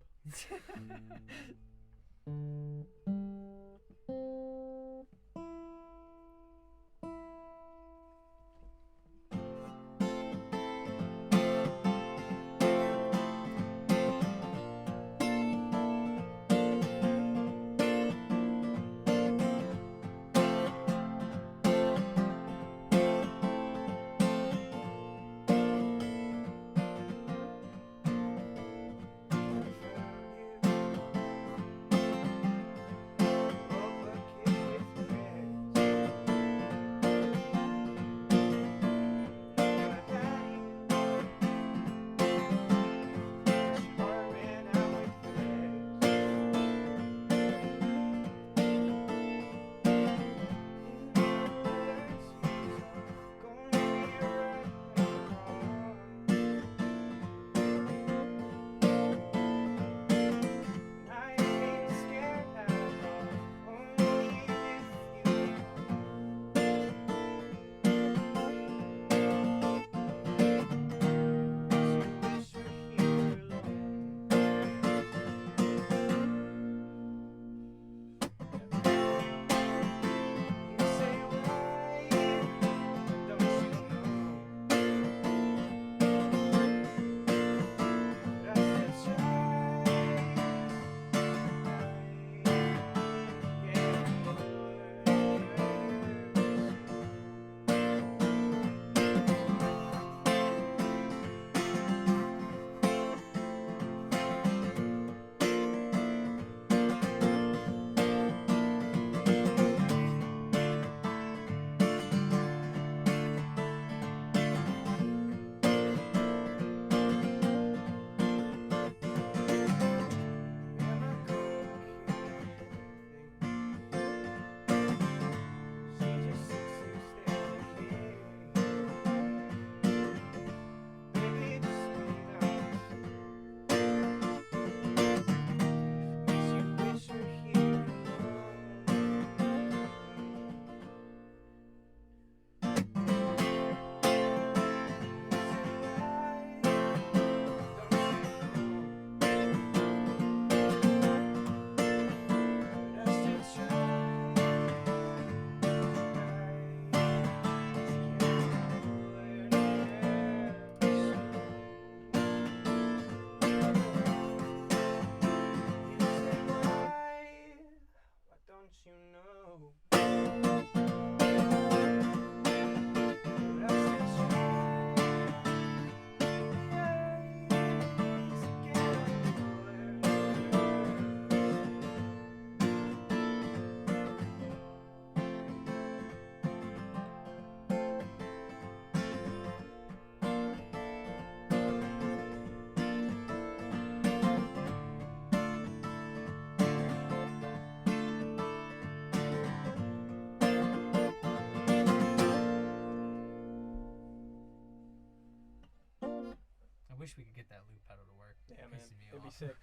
wish we could get that loop pedal to work. Yeah, It man. pisses me It'd be off. sick.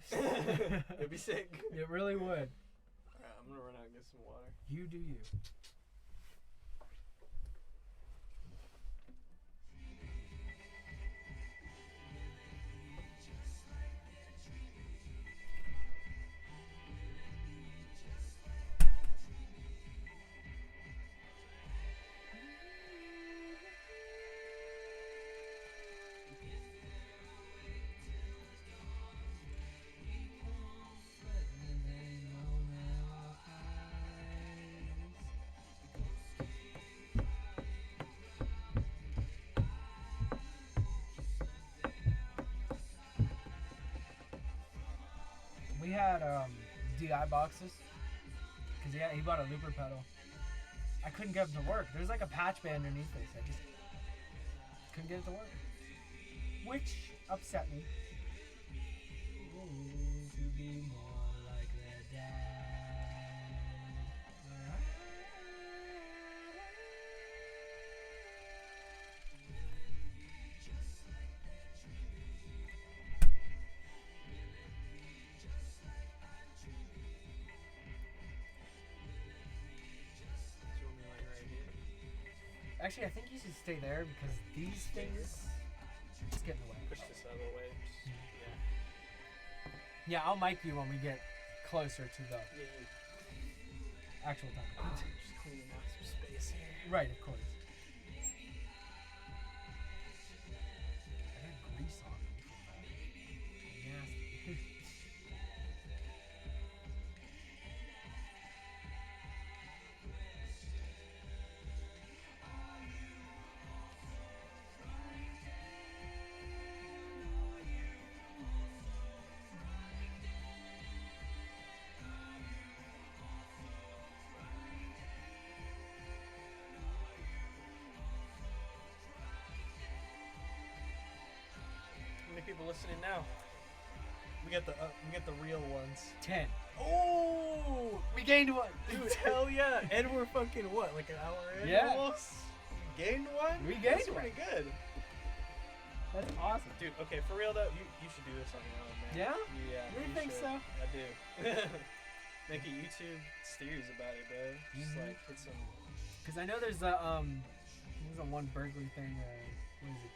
It'd be sick. It really would. Alright, I'm gonna run out and get some water. You do you. guy boxes. Because he bought a looper pedal. I couldn't get it to work. There's like a patch bay underneath this. I just couldn't get it to work. Which upset me. To be more like a guy. Actually, I think you should stay there because these things just get in the way. Push this out of the way. Yeah, I'll mic you when we get closer to the actual time. Just cleaning out some space here. Right, of course. I got grease on me. Nasty. People listening now. We got the real ones. 10. Oh, we gained one, dude. Hell yeah! And we're fucking what, like an hour in? Yeah. Almost. We gained one. We gained That's one. pretty good. That's awesome, dude. Okay, for real though, you should do this on your own, man. Yeah. Yeah. You think should. so? I do. Make a YouTube series about it, bro. Just like hit some. Because I know there's a one Berkeley thing. What is it?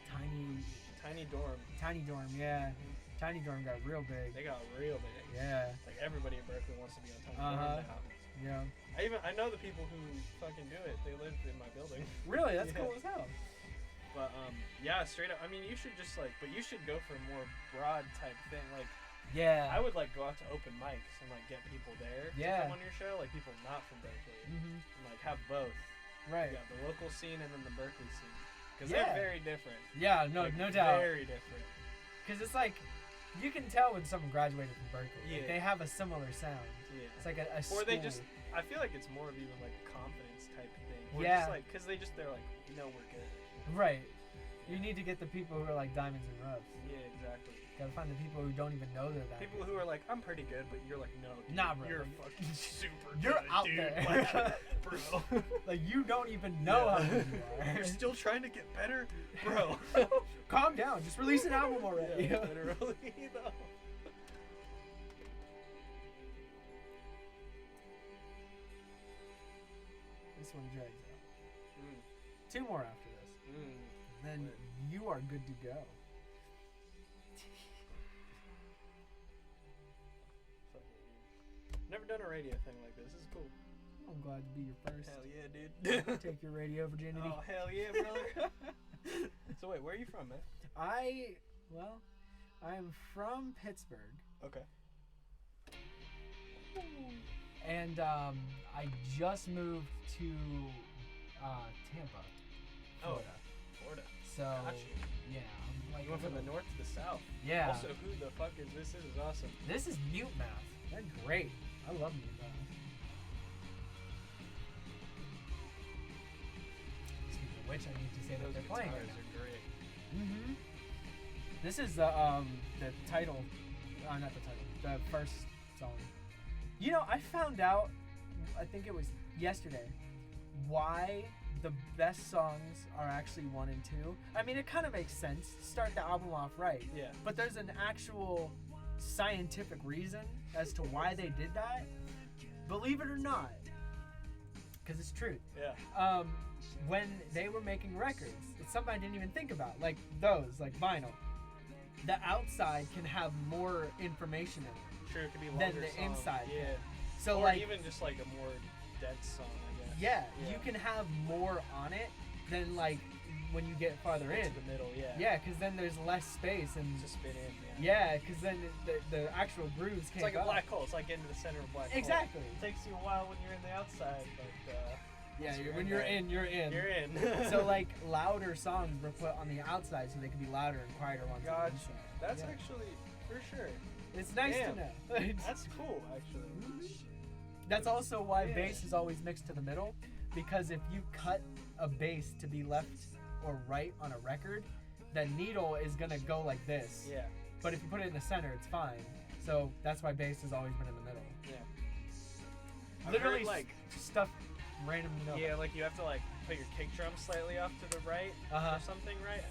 Tiny Dorm, yeah. Tiny Dorm got real big. They got real big. Yeah. Like everybody in Berkeley wants to be on Tiny Dorm now. Yeah. I know the people who fucking do it. They live in my building. Really? That's cool as hell. But yeah, straight up. I mean, you should just like, but you should go for a more broad type thing. Like, yeah. I would like go out to open mics and like get people there to come on your show, like people not from Berkeley, and like have both. Right. You got the local scene and then the Berkeley scene. Because they're very different. Yeah, no doubt. Very different. Because it's like, you can tell when someone graduated from Berkeley. Yeah. Like, they have a similar sound. Yeah. It's like a Or they school. just, I feel like it's more of even like a confidence type thing. Or Yeah. just like, because they're like, we're good. Right. You need to get the people who are like diamonds and rough. Yeah, exactly. Gotta find the people who don't even know they're that People good. who are like, I'm pretty good, but you're like, no, dude, nah, bro. You're fucking super good. You're out dude. there. Like, bro. Like, you don't even know how good you are. You're still trying to get better? Bro. Calm down. Just release an album already. Yeah, literally, though. This one drags out. 2 more after this. Then you are good to go. Never done a radio thing like this. This is cool. I'm glad to be your first. Hell yeah, dude. Take your radio virginity. Oh, hell yeah, brother. So wait, where are you from, man? I am from Pittsburgh. Okay. And I just moved to Tampa, Florida. Florida. So, Gotcha. yeah. I'm like You went from the north to the south. Yeah. Also, who the fuck is this? This is awesome. This is Mute Math. They're great. I love Mute Math. Speaking of which, I need to say that they're playing right now. Are great. Mm-hmm. This is the title, not the title, the first song. You know, I found out, I think it was yesterday, why the best songs are actually 1 and 2. I mean, it kind of makes sense. Start the album off right. Yeah. But there's an actual scientific reason as to why they did that. Believe it or not, because it's truth. Yeah. When they were making records, it's something I didn't even think about. Like those, like vinyl. The outside can have more information in it. Sure, it could be than longer the song. inside. Yeah. So or like even just like a more dense song, I guess. Yeah, you can have more on it than like when you get farther in. To the middle, yeah. Yeah, because then there's less space and to spin in. Yeah, because then the actual grooves can't. It's like go. a black hole. It's like getting to the center of a black hole. Exactly. It takes you a while when you're in the outside, but yeah, when you're in, you're in. You're in. So like louder songs were put on the outside so they could be louder and quieter ones on the inside. That's actually for sure. It's nice Damn. to know. That's cool, actually. That's also why bass is always mixed to the middle, because if you cut a bass to be left or right on a record, the needle is gonna go like this. Yeah. But if you put it in the center, it's fine. So that's why bass has always been in the middle. Yeah. Literally, I've heard, like stuff random. Yeah, like you have to like put your kick drum slightly off to the right or something, right?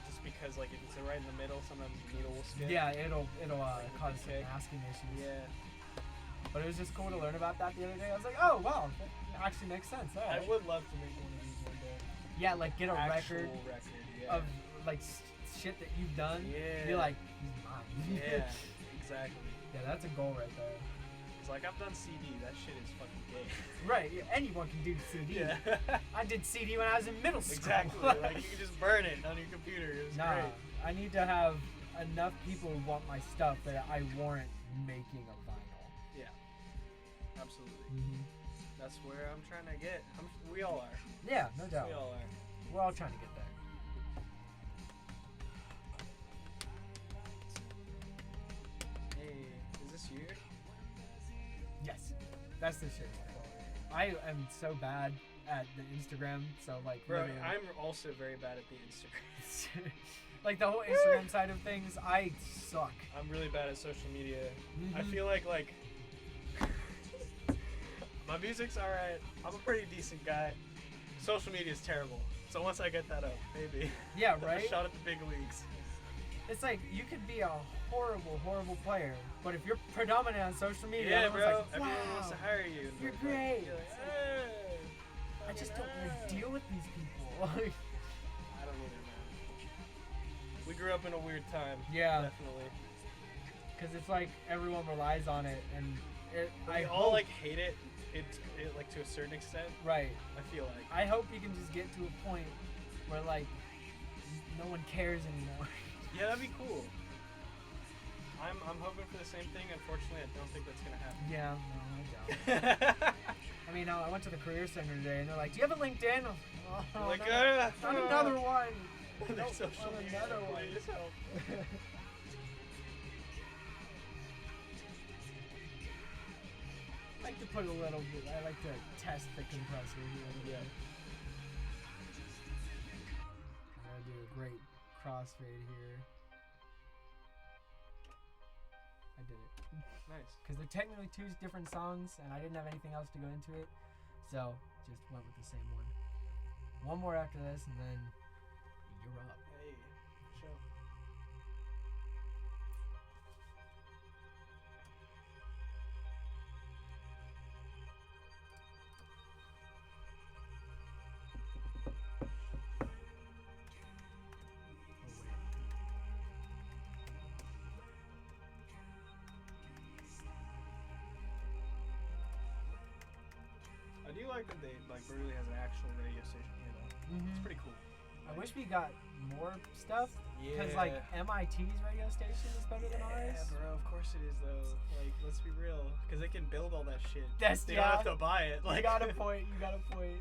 Just because like if it's right in the middle, sometimes the needle will skip. Yeah, it'll cause some kick. masking issues. Yeah. But it was just cool to learn about that the other day. I was like, oh wow, that actually makes sense. All right. I would love to make one of these one day. Yeah, like get a Actual record yeah. of like shit that you've done. Yeah. Be like, he's mine. Yeah, exactly. Yeah, that's a goal right there. It's like I've done CD. That shit is fucking gay. Right. Yeah, anyone can do CD. Yeah. I did CD when I was in middle school. Exactly. Like you can just burn it on your computer. It was Nah, great. I need to have enough people who want my stuff that I warrant making a vinyl. Yeah. Absolutely. Mm-hmm. That's where I'm trying to get. We all are. Yeah, no doubt. We all are. We're all trying to get there. Hey, is this you? Yes, that's the shit. I am so bad at the Instagram, so like. Bro, literally- I'm also very bad at the Instagram. like the whole Instagram side of things, I suck. I'm really bad at social media. I Mhm. feel like my music's alright. I'm a pretty decent guy. Social media is terrible. So once I get that up, maybe. Yeah, I'll right? shot at the big leagues. It's like you could be a horrible, horrible player, but if you're predominant on social media, Yeah, everyone's bro. like, wow, Everyone wants to hire you. and you're like, great. You're like, hey, I just don't want to deal with these people. I don't either, man. We grew up in a weird time. Yeah. Definitely. Because it's like everyone relies on it, and We all like hate it. It like to a certain extent. Right. I feel like. I hope you can just get to a point where like no one cares anymore. Yeah, that'd be cool. I'm hoping for the same thing. Unfortunately, I don't think that's gonna happen. Yeah, no, I doubt. I mean, I went to the career center today, and they're like, "Do you have a LinkedIn?" Oh, Like, not another one. Their Nope, social not media, another one. please help. I like to put a little bit. I like to test the compressor here. A little bit. I'm gonna do a great crossfade here. I did it. Nice. Because they're technically two different songs, and I didn't have anything else to go into it, so just went with the same one. One more after this, and then you're up. Hey, show. I do like that they Berkeley has an actual radio station here though. It's pretty cool. I wish we got more stuff, because like Yeah. MIT's radio station is better than ours. Yeah, bro. Of course it is though. Like, let's be real, because they can build all that shit. They Yeah. don't have to buy it. Like, You got a point. You got a point.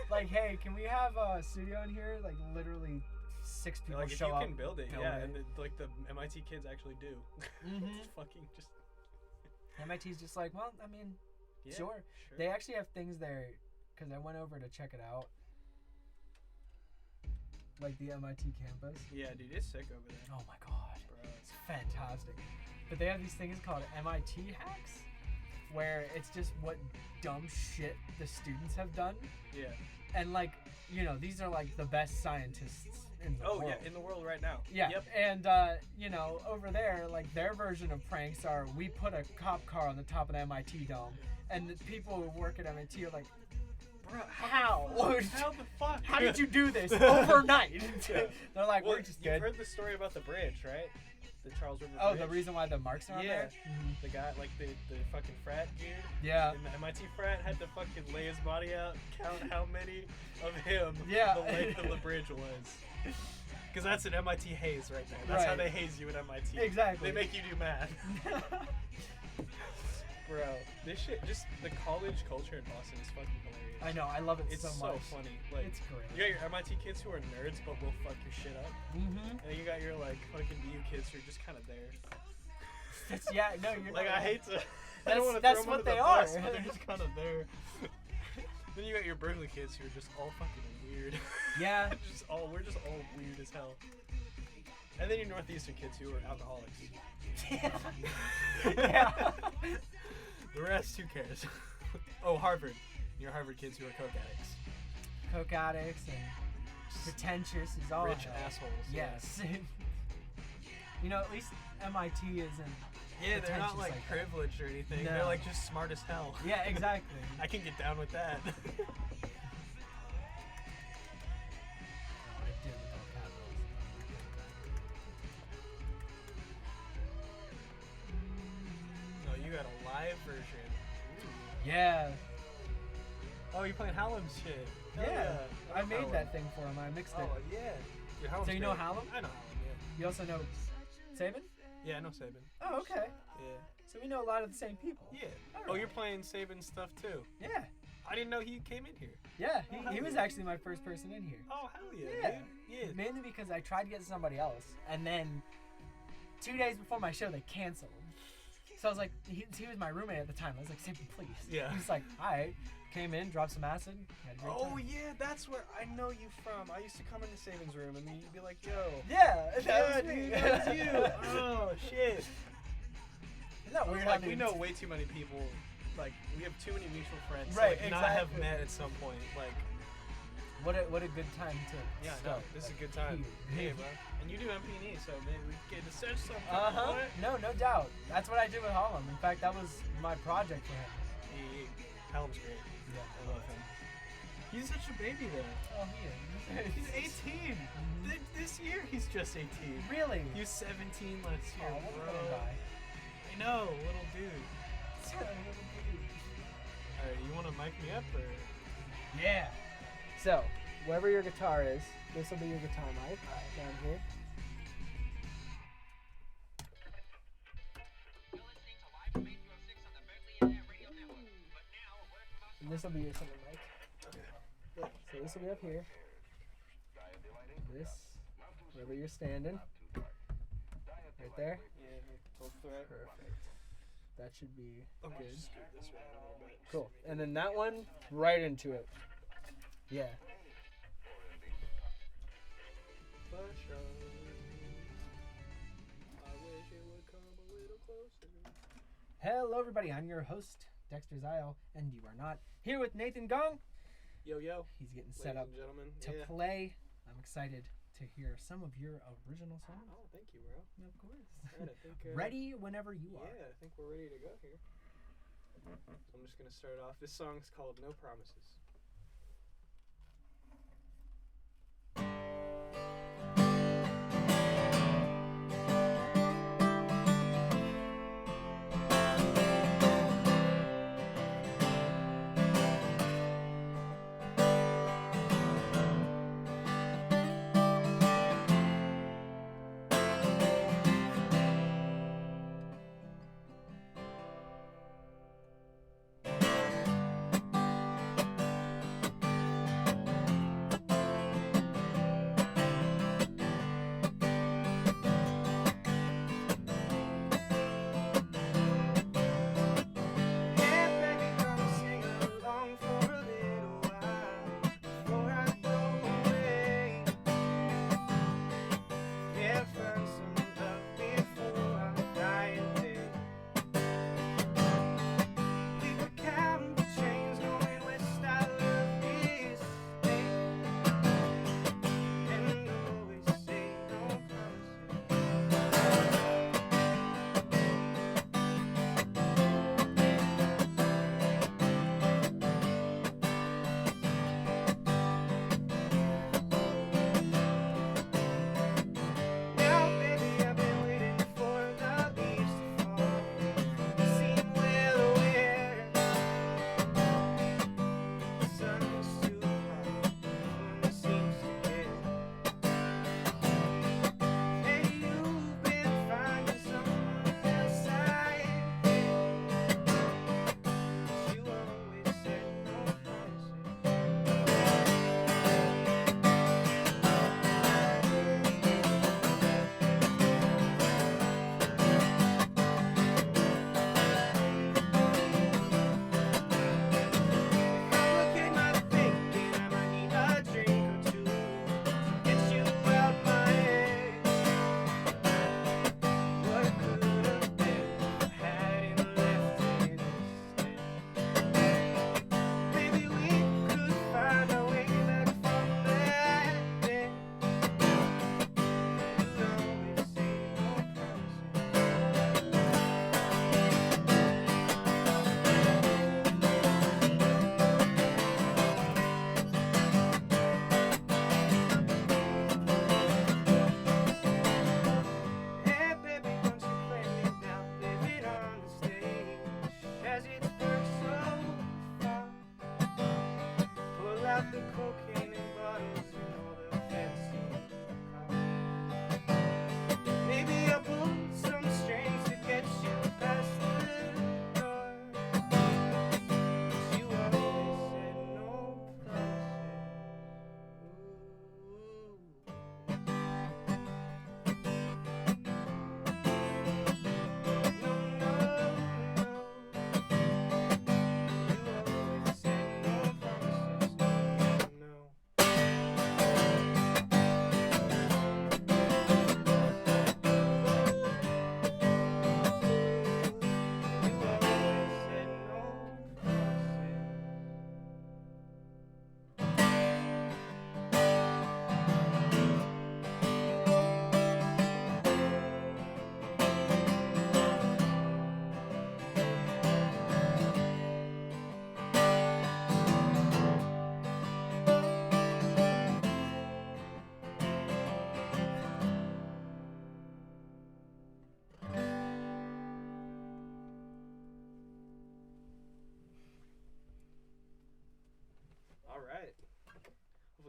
Like, hey, can we have a studio in here? Like, literally 6 people like if show you up. can build it, build yeah, it. and like the MIT kids actually do. Mhm. It's fucking just. MIT's just like, well, I mean, Yeah, sure. They actually have things there, because I went over to check it out. Like the MIT campus. Yeah, dude, it's sick over there. Oh my god. Bro. It's fantastic. But they have these things called MIT hacks, where it's just what dumb shit the students have done. Yeah. And like, you know, these are like the best scientists in the world. Oh yeah, in the world right now. Yeah, Yep. and you know, over there, like their version of pranks are we put a cop car on the top of the MIT dome, and the people who work at MIT are like, Bro, how? How the fuck? How did you do this overnight? They're like, well, we're just you've good. heard the story about the bridge, right? The Charles River Oh, Bridge. the reason why the marks are on Yeah. there? The guy, like the fucking frat dude. Yeah. And the MIT frat had to fucking lay his body out, count how many of him Yeah. the length of the bridge was. Because that's an MIT haze right there. That's how Right. they haze you at MIT. Exactly. They make you do math. Bro, this shit, just the college culture in Boston is fucking hilarious. I know, I love it It's so so much. funny. Like, It's great. You got your MIT kids who are nerds but will fuck your shit up. Mhm. And then you got your like fucking BU kids who are just kind of there. Yeah, no, you're like not I wrong. hate to I don't want to That's throw 'em what under they the are. bus, but they're just kind of there. Then you got your Berkeley kids who are just all fucking weird. Yeah. We're just all weird as hell. And then your Northeastern kids who are alcoholics. Yeah. The rest, who cares? Oh, Harvard. Your Harvard kids who are coke addicts. Coke addicts and pretentious is all Rich hell. assholes. Yes. You know, at least MIT isn't. Yeah, they're not pretentious like that. privileged or anything. No. They're like just smart as hell. Yeah, exactly. I can get down with that. No, you got a live version. Yeah. Oh, you're playing Hallam's shit. Hell Yeah. I know made Hallam. that thing for him. I mixed it. Oh, yeah. Dude, Hallam's So you know great. Hallam? I know Hallam, yeah. You also know Sabin? Yeah, I know Sabin. Oh, okay. Yeah. So we know a lot of the same people. Yeah. All Oh, right. you're playing Sabin stuff too. Yeah. I didn't know he came in here. Yeah, Oh, hell he was yeah. actually my first person in here. Oh, hell yeah, Yeah. dude. Yeah. Mainly because I tried to get somebody else, and then 2 days before my show, they canceled. So I was like, he was my roommate at the time. I was like, Sabin, please. Yeah. He was like, all right. Came in, dropped some acid. Had a great Oh time. yeah, that's where I know you from. I used to come into Sabin's room and then you'd be like, "Yo, Yeah, that yeah, was me. dude, that was you." Oh shit. Isn't that weird? Like how we they- know way too many people. Like we have too many mutual friends. Right, Like, not have exactly. met at some point. Like What a good time to yeah, start. no, this is a good time. Here. Hey, bro. And you do MP&E, so maybe we can get to search something. Uh-huh. boy. No doubt. That's what I did with Harlem. In fact, that was my project for him. Hallam's great. Yeah. I love him. He's such a baby though. Oh, he is. He's 18. This year he's just 18. Really? He was 17 last year, Oh, what a bro. little guy. I know, little dude. Alright, you want to mic me up or? Yeah. So, wherever your guitar is, this will be your guitar mic down here. And this will be your center mic. So this will be up here. This, wherever you're standing. Right there. Yeah, Perfect. That should be Okay, good. just scoot this way a little bit. Cool. And then that one, right into it. Yeah. Hello, everybody. I'm your host, Dexter Zile, and you are not. Here with Nathen Gong. Yo, yo. He's getting set up Ladies and gentlemen. to Yeah. play. I'm excited to hear some of your original songs. Oh, thank you, bro. Of course. Alright, I think, Ready whenever you are. Yeah, I think we're ready to go here. So I'm just gonna start off. This song's called No Promises.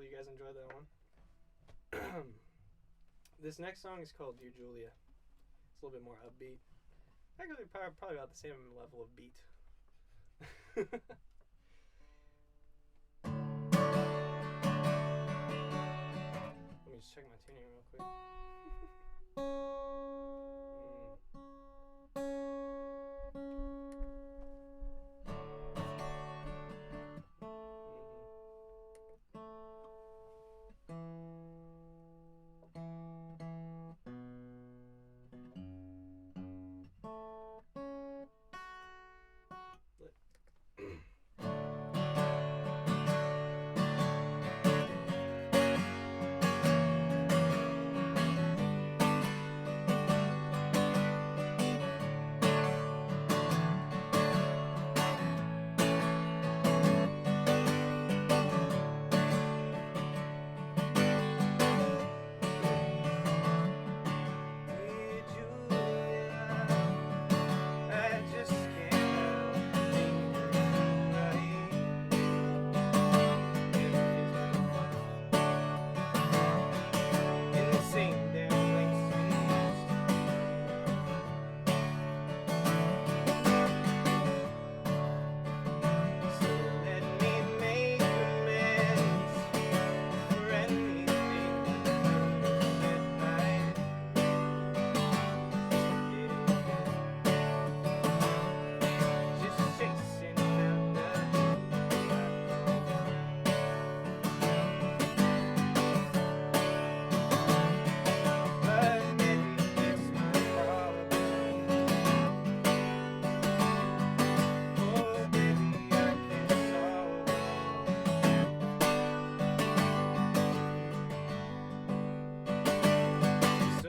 hopefully you guys enjoyed that one. This next song is called Dear Julia. It's a little bit more upbeat. Actually, probably about the same level of beat. Let me just check my tuning real quick. So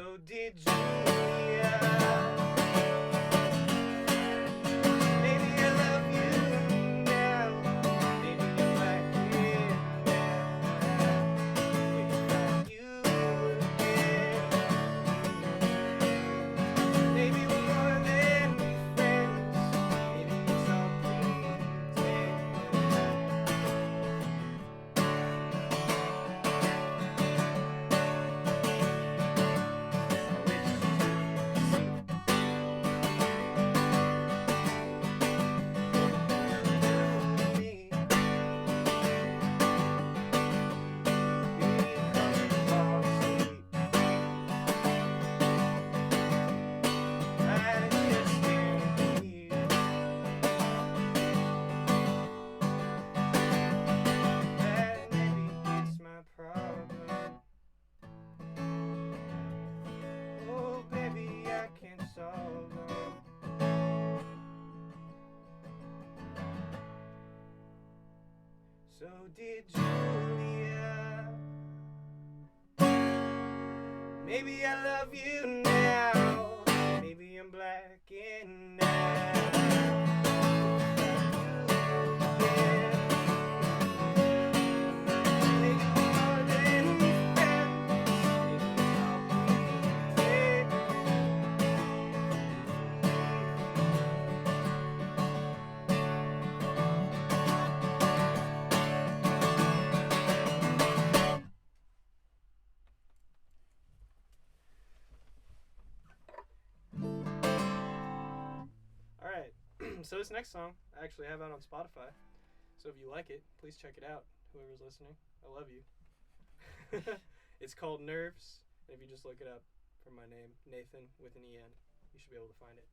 did Julia. Maybe I love you now. Maybe I'm blacking now. So this next song I actually have out on Spotify. So if you like it, please check it out. Whoever's listening, I love you. It's called Nerves, and if you just look it up from my name, Nathan with an E-N, you should be able to find it.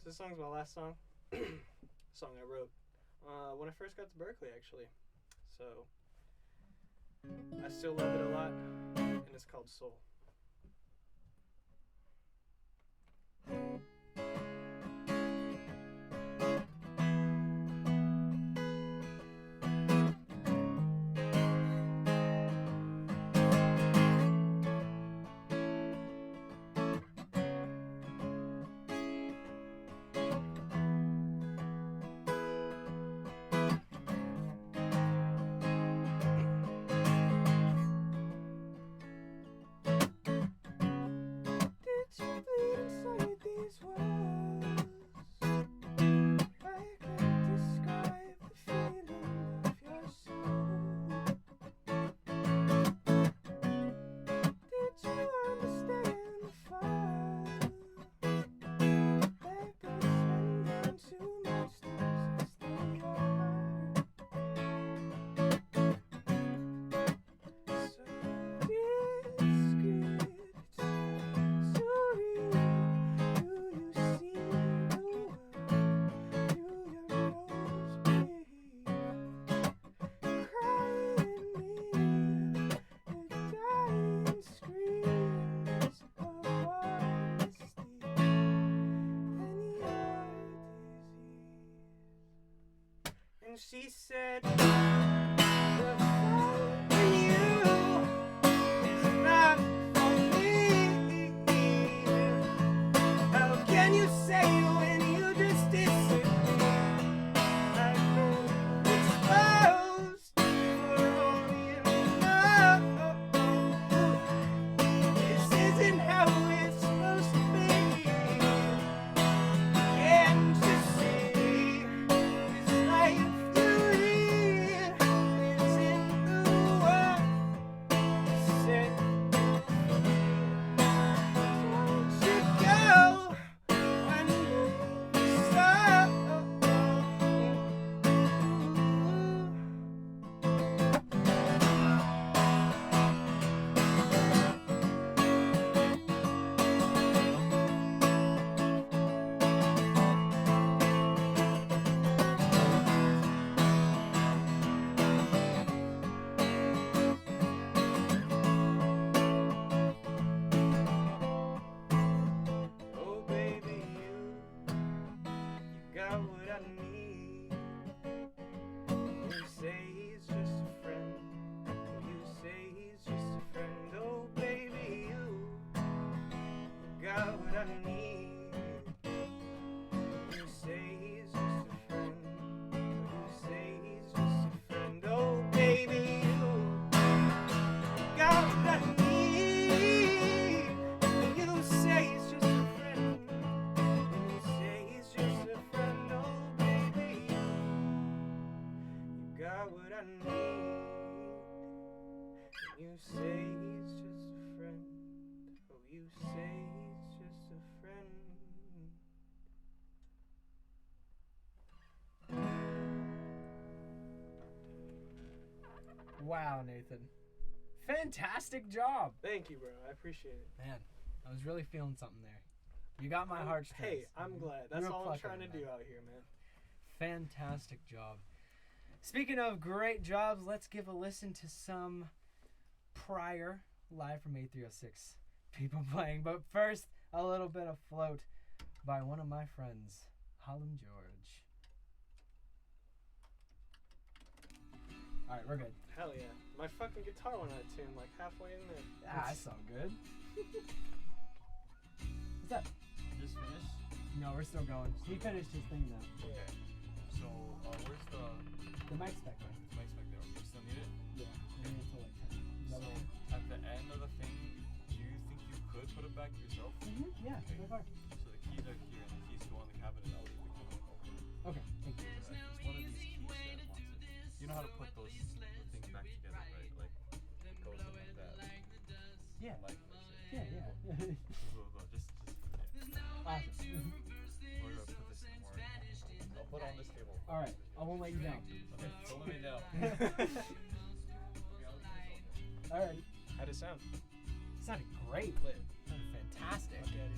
So this song's my last song. Song I wrote when I first got to Berkeley, actually. So I still love it a lot, and it's called Soul. And she said, the fault in you is not for me. How can you say when you just disagree? I've been exposed for all you know. This isn't how it's supposed to be. Can't you see this life? You say he's just a friend. Oh, you say he's just a friend. Wow, Nathan. Fantastic job. Thank you, bro. I appreciate it. Man, I was really feeling something there. You got my heartstrings. Hey, I'm glad. That's all I'm trying to do out here, man. Fantastic job. Speaking of great jobs, let's give a listen to some prior live from A306 people playing. But first, a little bit of Float by one of my friends, Holland George. All right, we're good. Hell yeah. My fucking guitar went out of tune like halfway in there. Ah, that's so good. What's that? Just finished? No, we're still going. He finished his thing now. Okay. So, where's the mic spec there? The mic spec there. Okay, you still need it? Yeah, we need it till like 10. So, at the end of the thing, do you think you could put it back yourself? Yeah, okay. so far. So the keys are here, and the keys go on the cabinet. I'll leave the cabinet open. Okay, thank you. It's one of these keys that wants it. You know how to put those things back together, right? Like, it goes in like that. Yeah. Like, yeah. Just yeah. Awesome. Where do I put this somewhere? I'll put it on this table. All right, I won't let you down. Okay, don't let me down. All right. How'd it sound? It sounded great, Lit. It sounded fantastic. Okay, dude.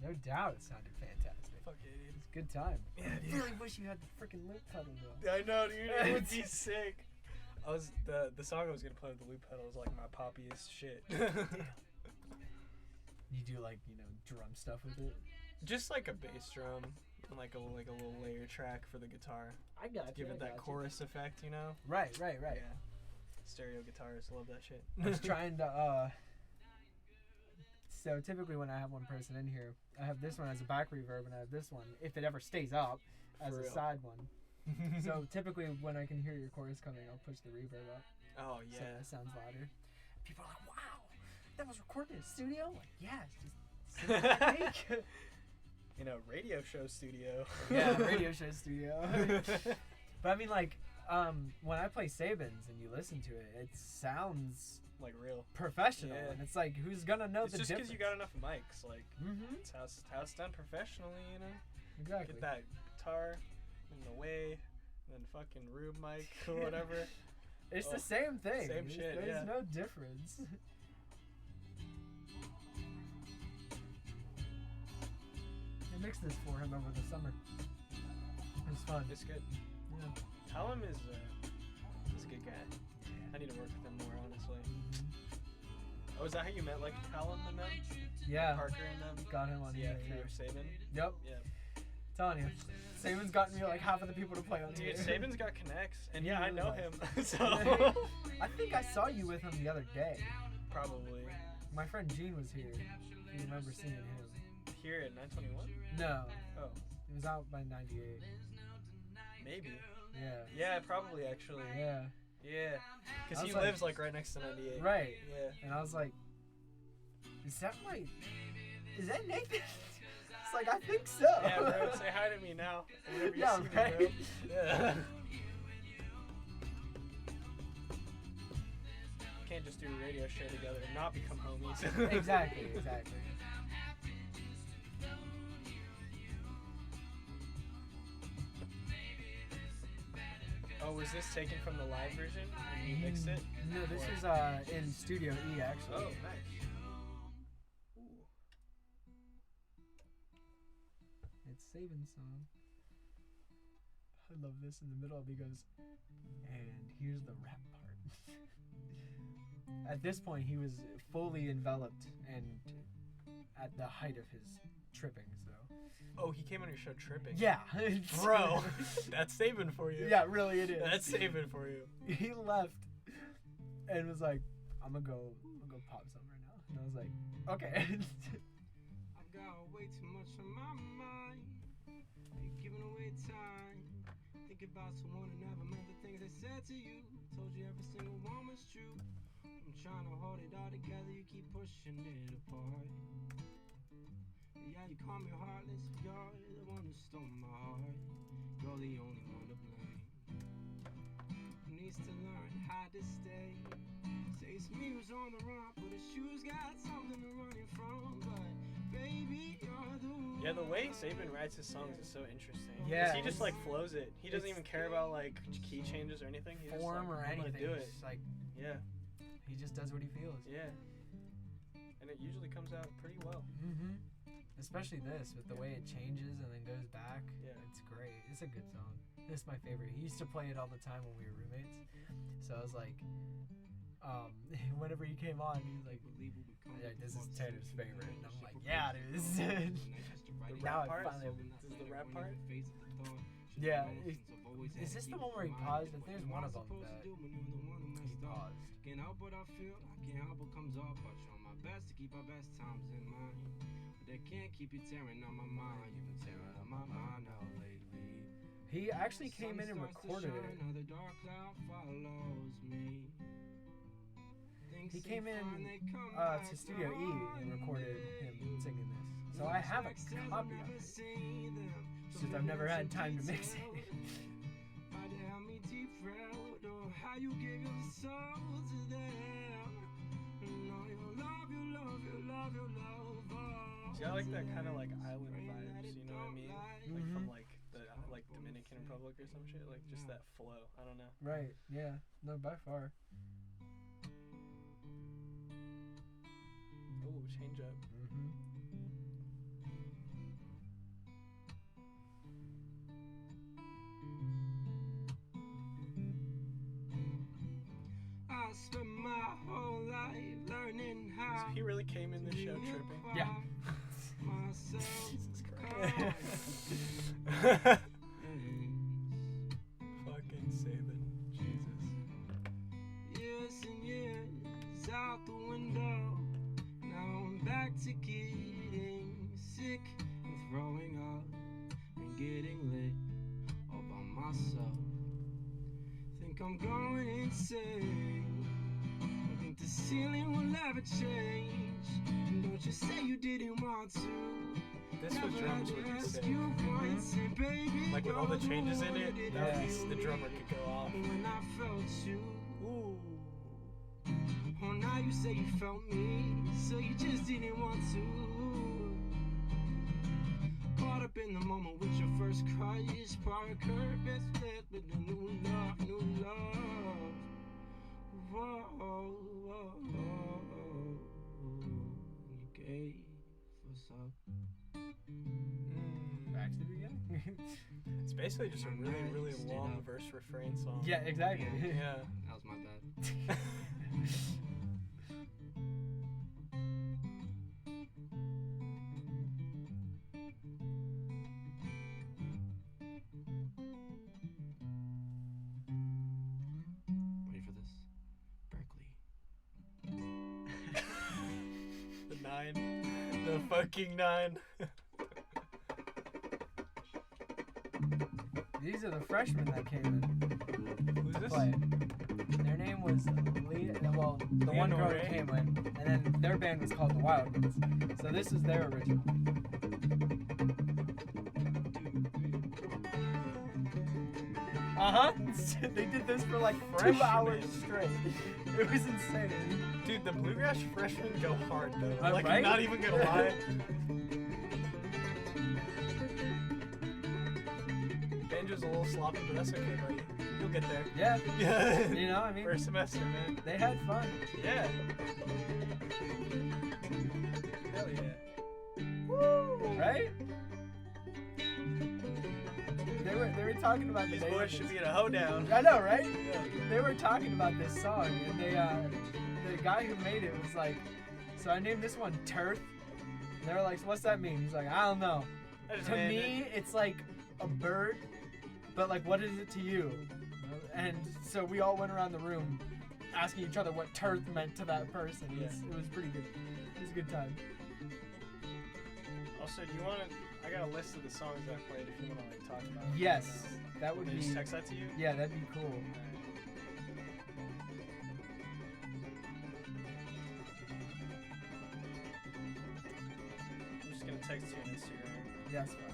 No doubt it sounded fantastic. Fuck yeah, dude. It's a good time. Yeah, I dude. really wish you had the freaking loop pedal though. I know, dude. It would be sick. I was the song I was gonna play with the loop pedal was like my poppiest shit. You do like, drum stuff with it? Just like a bass drum and like a little layer track for the guitar. I got Give it that chorus effect, you know? Right. Yeah. Stereo guitarists love that shit. I was trying to so typically when I have one person in here, I have this one as a back reverb and I have this one, if it ever stays up, as For a real. side one. So typically when I can hear your chorus coming, I'll push the reverb up. Oh So yeah. it sounds louder. People are like, wow, that was recorded in a studio? I'm like, yeah, it's just fake. In a radio show studio. Yeah, radio show studio. But I mean, like, when I play Sabins and you listen to it, it sounds like real professional. Yeah. And it's like, who's gonna know It's the just difference? because you got enough mics, like Mm-hmm. it's how it's done professionally, you know. Exactly. Get that guitar in the way, and then fucking Rube mic or whatever. It's Oh, the same thing. Same shit. There's Yeah. no difference. I mixed this for him over the summer. It was fun. It's good. Yeah. Callum is a good guy. I need to work with him more, honestly. Oh, is that how you met, like Callum and them? Yeah. Parker and them? Got him on Yeah, here. through Sabin? Yep. Yep. Telling you. Sabin's gotten me like half of the people to play on Dude, here. Sabin's got connects, and yeah, I He know really him, does. so... I think I saw you with him the other day. Probably. My friend Gene was here. You remember seeing him? Here at 921? No. Oh. It was out by 98. Maybe. Yeah. Yeah, probably, actually. Yeah. Yeah. I Because he was like- lives, like, right next to 98. Right. Yeah. And I was like, is that Nathan? It's like, I think so. Yeah, bro, say hi to me now. Whenever you Yeah, see me, right. bro. Yeah. Can't just do a radio show together and not become homies. Exactly. Oh, was this taken from the live version and you mixed it? No, this Or- was in Studio E actually. Oh, nice. Ooh. It's Sabin's song. I love this in the middle because, and here's the rap part. At this point, he was fully enveloped and at the height of his tripping, so. Oh, he came on your show tripping. Yeah. Bro, that's saving for you. Yeah, really it is. That's saving for you. He left and was like, I'm gonna go pop some right now. And I was like, okay. I've got way too much on my mind. You're giving away time. Think about someone who never meant the things they said to you. Told you every single one was true. I'm trying to hold it all together, you keep pushing it apart. Yeah, you call me heartless, you're the one who stole my heart. You're the only one to blame. Who needs to learn how to stay? Say it's me who's on the run, but his shoes got something to run it from. But baby, you're the one. Yeah, the way Sabin writes his songs is so interesting. 'Cause Yeah, he just it's- like flows it. He doesn't even care about like key changes or anything. He just, Form like, or I'm gonna anything. do it. It's like, Yeah, he just does what he feels. yeah. And it usually comes out pretty well. Mm-hmm. Especially this, with the way it changes and then goes back. Yeah. It's great. It's a good song. This is my favorite. He used to play it all the time when we were roommates. So I was like, whenever he came on, he was like, yeah, this is Tanner's favorite. And I'm like, yeah, it is. The Now rap I part? finally. This is the rap part? Yeah. Is this the one where he paused? If there's one of them that he paused. Can't help what I feel, I can't help what comes up. I try my best to keep our best times in mind. But they can't keep you tearing on my mind. You've been tearing on my mind now lately. He actually came in and Sun starts to recorded it. shine, another dark cloud follows me. Things He seem came in fine, they come back to Studio E and recorded him singing this. So on I me. have a Like says I've copy of never it. seen them. It's just I've never had time to mix it. Why they have me deep proud of how you gave your soul to them. And all your love, your love, your love, your love. See, I like that kind of like island vibes. You know what I mean? Like from Mhm. like the like Dominican Republic or some shit. Like just that flow. I don't know. Right, yeah. No, by far. Oh, change up. Mm-hmm. I spent my whole life learning how. So he really came in the show tripping. Yeah. Myself. Jesus Christ. Fucking Nathen. Jesus. Years and years out the window. Now I'm back to getting sick and throwing up and getting lit all by myself. Think I'm going insane. I think the ceiling will never change. And don't you say you didn't want to. This was drums would be sick. Baby, Like with all the changes in it, that would be, the drummer could go off. when I felt you. Ooh. Oh, now you say you felt me, so you just didn't want to. Caught up in the moment with your first crush, Parker, best friend with the new love, new love. Whoa, whoa, whoa. You gave us up. Back to the beginning. It's basically just a really, really long verse refrain song. Yeah, exactly. Yeah. That was my bad. Ready for this? Berkeley. The 9. The fucking 9. These are the freshmen that came in. Who's this? Play. Their name was well, the one girl that came in, and then their band was called the Wild Ones. So this is their original. They did this for like 2 hours straight. It was insane. Dude, the bluegrass freshmen go hard though. Like, right? I'm not even gonna lie. Banjo's a little sloppy, but that's okay, buddy. You'll get there. Yeah. Yeah. You know, I mean, First semester, man. they had fun. Yeah. Hell yeah. Woo! Right? They were talking about These the boys should be in a hoedown. I know, right? Yeah. They were talking about this song, and they the guy who made it was like, so I named this one Turth. And they were like, so what's that mean? He's like, I don't know. I just To named me, it's like a bird, but like, what is it to you? And so we all went around the room asking each other what Turth meant to that person. It was pretty good. It was a good time. Also, do you want to? I got a list of the songs that I played. If you want to like talk about it. Yes, that would Can I be. just text that to you. Yeah, that'd be cool. I'm just gonna text you on Instagram. Yes. Fine.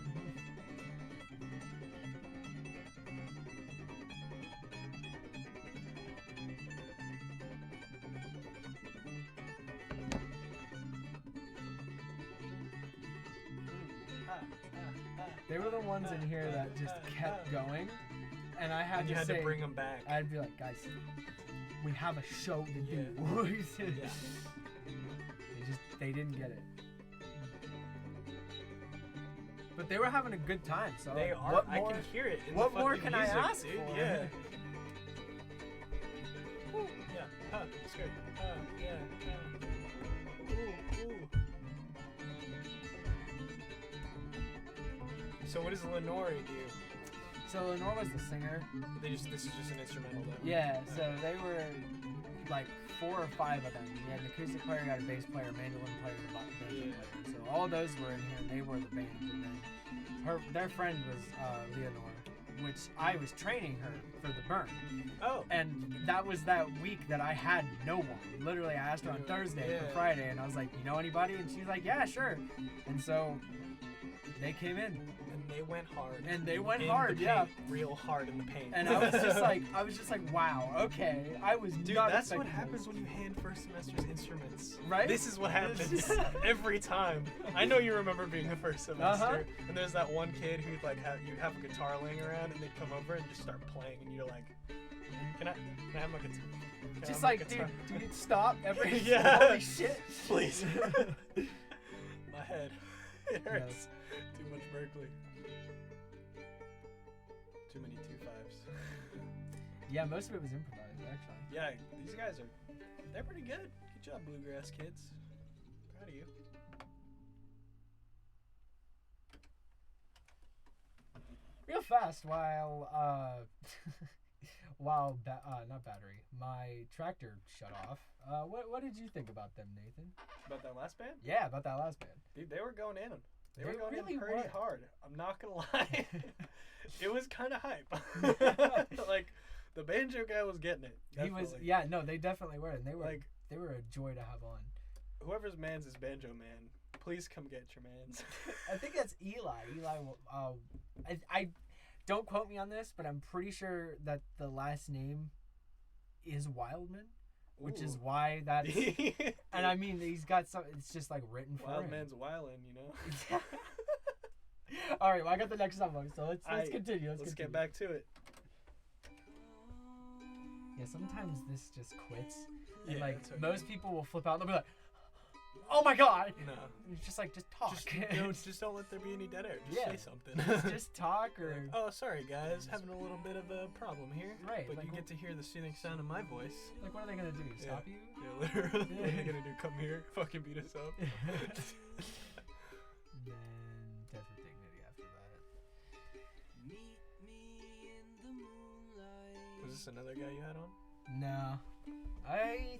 They were the ones in here that just kept going, and I had And you to had say, to bring them back. I'd be like, guys, we have a show to do. Yeah. They didn't get it. But they were having a good time. So They are. What I more, can hear it. In what the more fucking can music, I ask dude. for? Yeah. Ooh, yeah. It's good. Yeah. Ooh. So what does Lenore do? So Lenore was the singer. This is just an instrumental though. Yeah, so they were like 4 or 5 of them. You had an acoustic player, you had a bass player, mandolin player, and a banjo player. So all those were in here, and they were the band. And then their friend was Leonore, which I was training her for the burn. Oh. And that was that week that I had no one. Literally, I asked her on Thursday for Friday, and I was like, you know anybody? And she's like, yeah, sure. And so they came in. And they went hard. And they went In hard, the yeah. paint, real hard in the paint. And I was just like, wow, okay. I was Dude, not that's what expecting happens this. when you hand first semester's instruments. Right? This is what happens every time. I know you remember being a first semester, and there's that one kid who'd like you'd have a guitar laying around, and they'd come over and just start playing, and you're like, can I have my guitar? Can I Just have my like, guitar? dude, stop every Yeah. holy shit. Please. My head. It hurts. Yes. Too much Berkeley. Too many 2 5s. Yeah, most of it was improvised, actually. Yeah, these guys they're pretty good. Good job, Bluegrass kids. Proud of you. Real fast, while not battery, my tractor shut off. What did you think about them, Nathan? About that last band? Yeah, about that last band. Dude, they were going in. They were going really in pretty were. hard. I'm not gonna lie. It was kind of hype. Like the banjo guy was getting it. He was. Definitely. Yeah, no, they definitely were, and they were Like, they were a joy to have on. Whoever's man's is banjo man, please come get your man's. I think that's Eli. Eli will. I don't quote me on this, but I'm pretty sure that the last name is Wildman, which is Ooh. why that's. And I mean, he's got some. It's just like written for Wild him. man's wildin', you know. All right, well, I got the next song, so let's continue. Let's get back to it. Yeah, sometimes this just quits, and Yeah, like it's okay. most people will flip out. And they'll be like, "Oh my god!" No. And it's just like just talk. Just don't let there be any dead air. Just say something. just talk or. Oh, sorry guys, having a little bit of a problem here. Right, But like you get to hear the soothing sound of my voice. Like, what are they gonna do? Stop you? Yeah, literally. What are they gonna do? Come here, fucking beat us up. Then Death with Dignity after that. Was this another guy you had on? No, I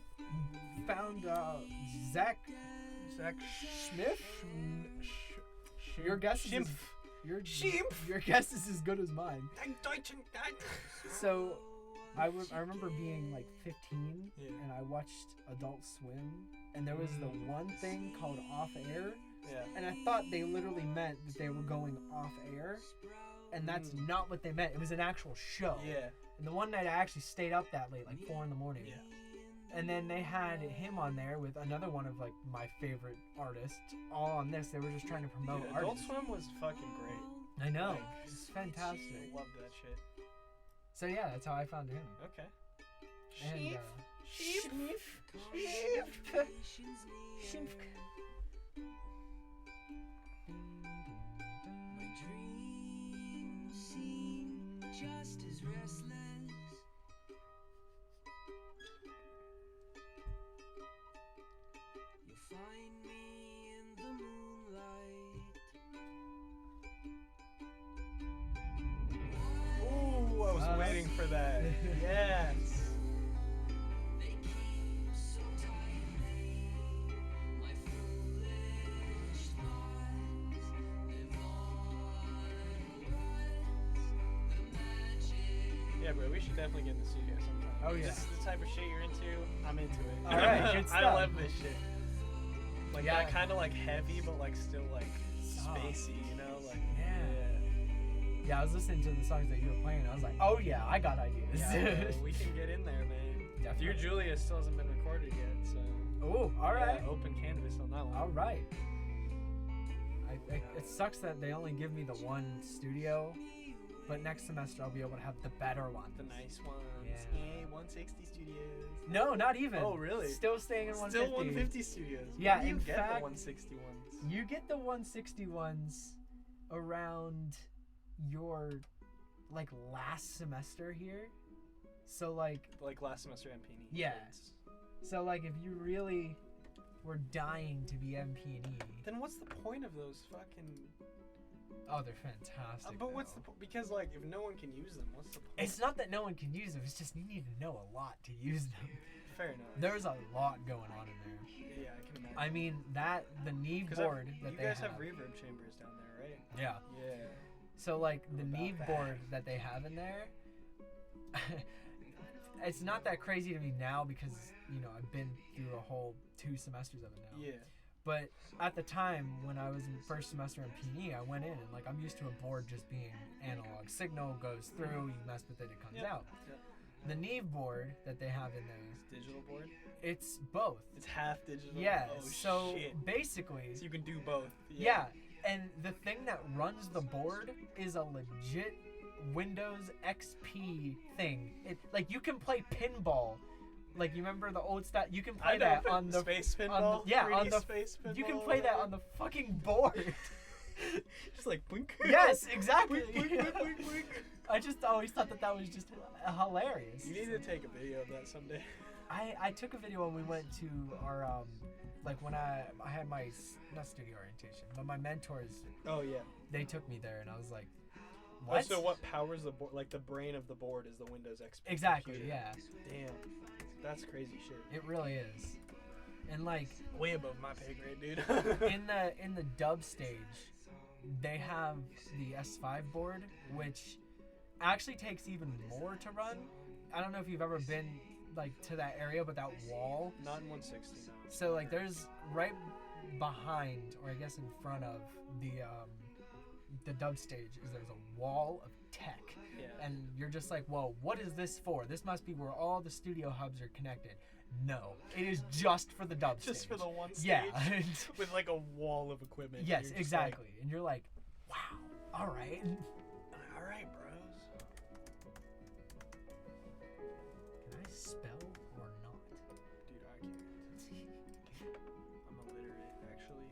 found Zach Schmiff. Your guess is your guess is as good as mine. So, I remember being like 15, and I watched Adult Swim, and there was the one thing called Off Air, and I thought they literally meant that they were going off air, and that's not what they meant. It was an actual show. Yeah. And the one night I actually stayed up that late, like 4 in the morning. Yeah. And then they had him on there with another one of like my favorite artists. All on this, they were just trying to promote Dude, Adult artists. Swim was fucking great. I know, Like, it's fantastic. Loved that shit. So yeah, that's how I found him. Okay. And My dreams seem just as restless. You'll find me in the moonlight. Ooh, I was waiting for that. Yes. They keep so tightly my foolish thoughts live on. Yeah, bro, we should definitely get in the studio sometime. Oh, yeah. This is the type of shit you're into. I'm into it. All right, good I stuff. love this shit. Like Yeah. that kind of like heavy, but like still like spacey, you know? Like Yeah, I was listening to the songs that you were playing, and I was like, oh yeah, I got ideas. Yeah, we can get in there, man. Definitely. Dear Julia still hasn't been recorded yet, so. Oh, all right. Yeah, open canvas on that one. All right. It sucks that they only give me the one studio, but next semester I'll be able to have the better ones. The nice ones. Yeah. Yay, 160 studios. No, not even. Oh, really? Still staying in 150. Still 150 studios. Yeah, Where do you in get fact, the 160 ones? You get the 160 ones around your like last semester here. So like last semester MP&E. Yeah. So like if you really were dying to be MP&E, Then what's the point of those fucking? oh, they're fantastic. But what's the though. point? Because like if no one can use them, what's the point? It's not that no one can use them. It's just you need to know a lot to use them. Fair enough. There's a lot going on in there. Yeah, I can imagine. I mean the Neve 'Cause board that you they guys have. have reverb chambers down there, right? Yeah. Yeah. So like the About Neve that. board that they have in there, it's not that crazy to me now because you know I've been through a whole 2 semesters of it now. Yeah. But at the time when I was in first semester in P&E, I went in and like I'm used to a board just being analog. Signal goes through, you mess with it, it comes out. Yep. The Neve board that they have in there, Digital board? it's both. It's half digital. Yeah. Oh, so shit. basically, So you can do both. yeah. And the thing that runs the board is a legit Windows XP thing. It like you can play pinball. Like you remember the old stuff? You can play I know that on the space on pinball. the, yeah, 3D on the space pinball. you can play that on the fucking board. Just like blink. Yes, exactly. Blink, blink, blink, blink, blink. I just always thought that was just hilarious. You need to take a video of that someday. I took a video when we went to our like when I had my not studio orientation, but my mentors. Oh yeah. They took me there, and I was like, "What?" Oh, so what powers the board? Like the brain of the board is the Windows XP. Exactly. Computer. Yeah. Damn. That's crazy shit. It really is. And like way above my pay grade, dude. in the dub stage, they have the S5 board, which actually takes even more to run. I don't know if you've ever been like to that area, but that wall. Not in 160. So like there's right behind, or I guess in front of the dub stage, is there's a wall of tech. Yeah. And you're just like, whoa, what is this for? This must be where all the studio hubs are connected. No, it is just for the dub stage. Just for the one stage? Yeah. With like a wall of equipment. Yes, exactly. And you're like, wow, all right. All right, bros. Can I spell or not? Dude, I can't. I'm illiterate, actually.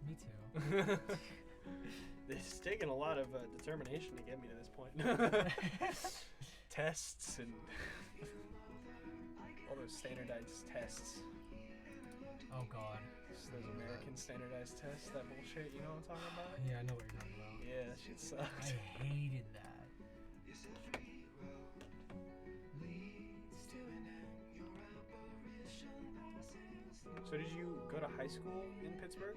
Me too. It's taken a lot of determination to get me to this point. Tests and all those standardized tests. Oh god. Just those American standardized tests, that bullshit, you know what I'm talking about? Yeah, I know what you're talking about. Yeah, that shit sucks. I hated that. So did you go to high school in Pittsburgh?